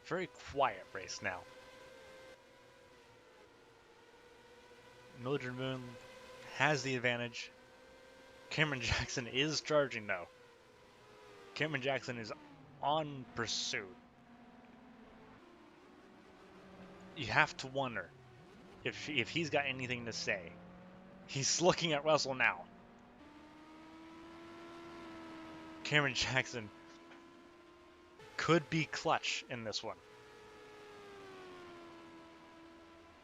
Very quiet race now. Mildred Moon has the advantage. Cameron Jackson is charging though. Cameron Jackson is on pursuit. You have to wonder if he's got anything to say. He's looking at Russell now. Cameron Jackson could be clutch in this one.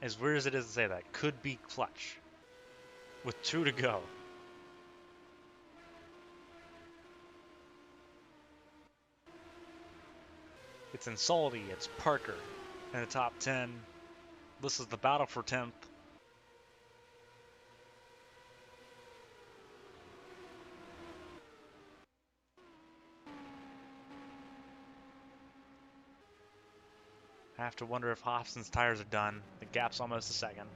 As weird as it is to say that, could be clutch. With 2 to go. It's Insaldi, it's Parker in the top 10. This is the battle for 10th. I have to wonder if Hofston's tires are done. The gap's almost a second.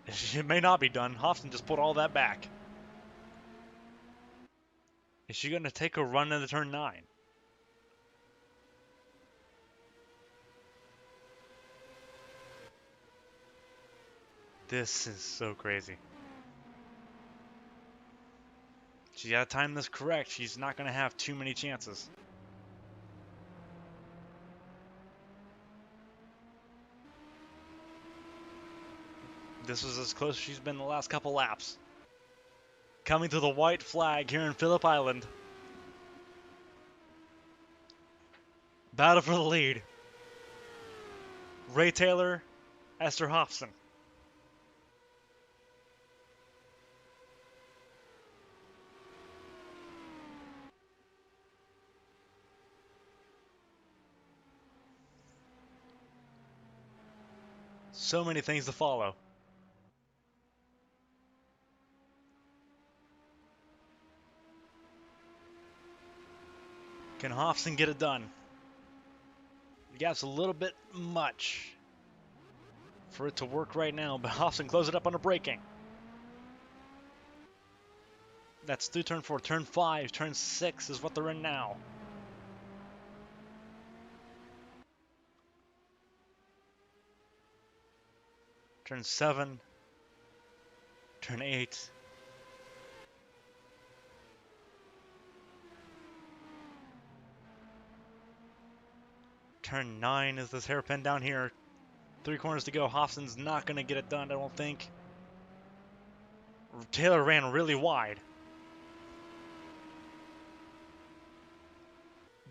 It may not be done. Hofston just put all that back. Is she going to take a run into turn 9? This is so crazy. She's got to time this correct. She's not going to have too many chances. This was as close as she's been the last couple laps. Coming to the white flag here in Phillip Island. Battle for the lead. Ray Taylor, Esther Hofston. So many things to follow. Can Hofston get it done? The gap's a little bit much for it to work right now, but Hofston close it up on the braking. That's through turn 4. Turn 5, turn 6 is what they're in now. Turn 7, turn 8. Turn 9 is this hairpin down here. 3 corners to go. Hofston's not going to get it done, I don't think. Taylor ran really wide.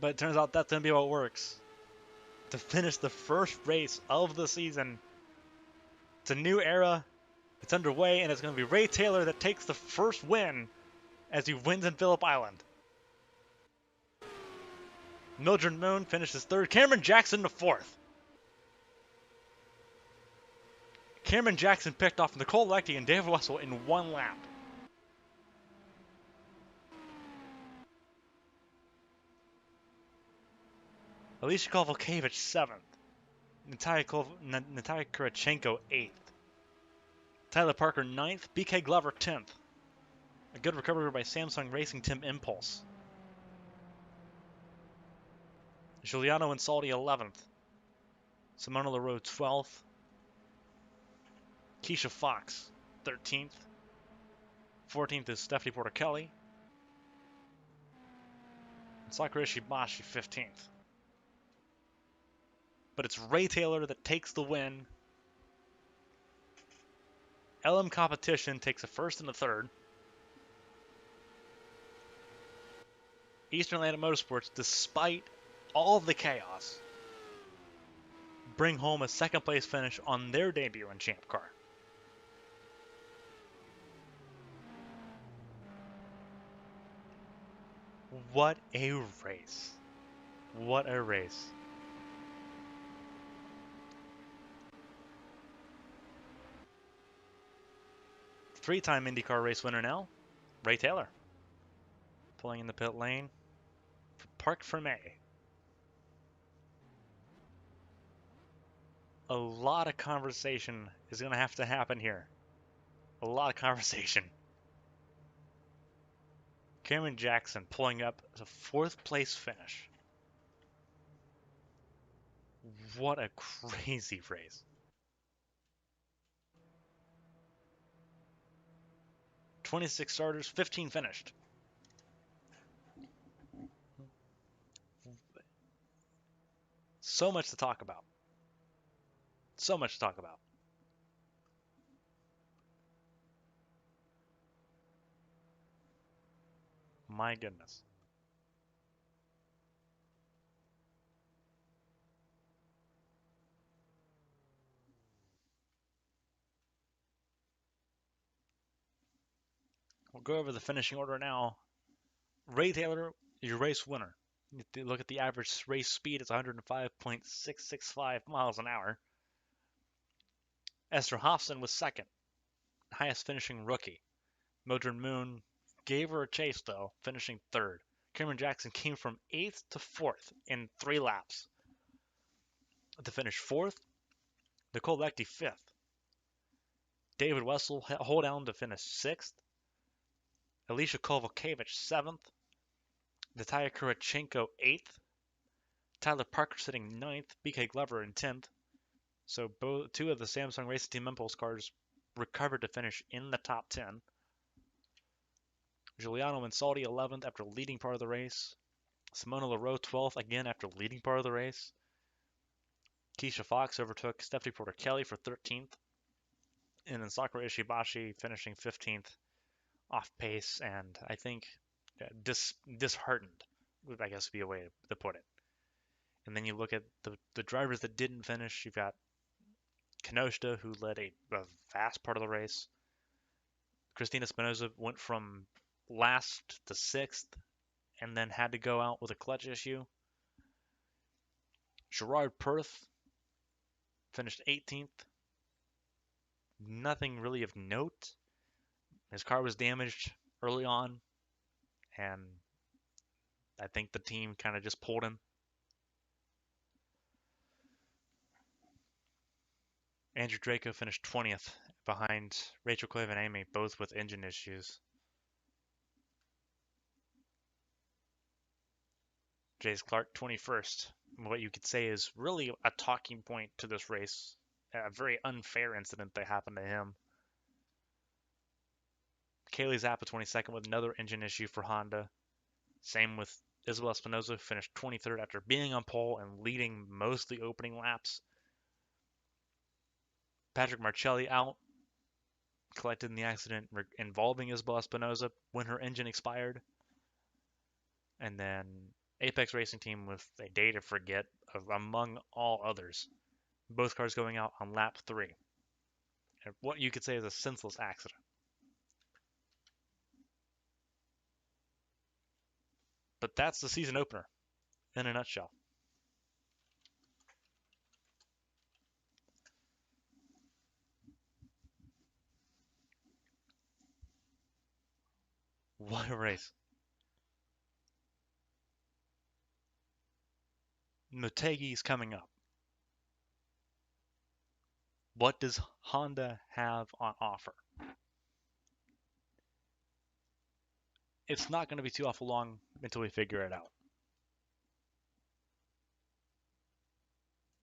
But it turns out that's going to be what works. To finish the first race of the season. It's a new era. It's underway, and it's going to be Ray Taylor that takes the first win as he wins in Phillip Island. Mildred Moon finishes third. Cameron Jackson the fourth. Cameron Jackson picked off Nicole Leckie and David Wessel in one lap. Alicia Kovalkiewicz 7th. Natalia Kurachenko 8th. Tyler Parker 9th. BK Glover 10th. A good recovery by Samsung Racing Team Impulse. Giuliano Insaldi 11th. Simona LaRoe 12th. Keisha Fox 13th. 14th is Stephanie Porter Kelly. And Sakura Ishibashi 15th. But it's Ray Taylor that takes the win. LM Competition takes a first and a third. Eastern Atlantic Motorsports, despite all of the chaos, bring home a second place finish on their debut in Champ Car. What a race. What a race. Three-time IndyCar race winner now, Ray Taylor. Pulling in the pit lane for Parc Fermé. A lot of conversation is going to have to happen here. A lot of conversation. Cameron Jackson pulling up as a fourth place finish. What a crazy race. 26 starters, 15 finished. So much to talk about. So much to talk about. My goodness. We'll go over the finishing order now. Ray Taylor, your race winner. You look at the average race speed, it's 105.665 miles an hour. Esther Hofson was second, highest finishing rookie. Mildred Moon gave her a chase, though, finishing third. Cameron Jackson came from 8th to 4th in 3 laps. To finish 4th, Nicole Leckie 5th. David Wessel hold down to finish 6th. Alicia Kovalkiewicz 7th. Natalia Kurachenko 8th. Tyler Parker sitting 9th. BK Glover in 10th. So two of the Samsung Racing Team Impulse cars recovered to finish in the top 10. Giuliano Insaldi 11th after leading part of the race. Simona LaRoe 12th again after leading part of the race. Keisha Fox overtook Stephanie Porter Kelly for 13th. And then Sakura Ishibashi finishing 15th off pace and I think disheartened would I guess be a way to put it. And then you look at the drivers that didn't finish. You've got Kenoshita, who led a vast part of the race. Christina Espinoza went from last to 6th and then had to go out with a clutch issue. Gerard Perth finished 18th. Nothing really of note. His car was damaged early on, and I think the team kind of just pulled him. Andrew Draco finished 20th behind Rachel Clave and Amy, both with engine issues. Jace Clark 21st. What you could say is really a talking point to this race. A very unfair incident that happened to him. Kaylee Zappa 22nd with another engine issue for Honda. Same with Isabel Espinosa, who finished 23rd after being on pole and leading most of the opening laps. Patrick Marcelli out, collected in the accident involving Isabel Espinosa when her engine expired. And then Apex Racing Team with a day to forget, among all others. Both cars going out on lap 3. And what you could say is a senseless accident. But that's the season opener in a nutshell. What a race. Motegi's coming up. What does Honda have on offer? It's not going to be too awful long until we figure it out.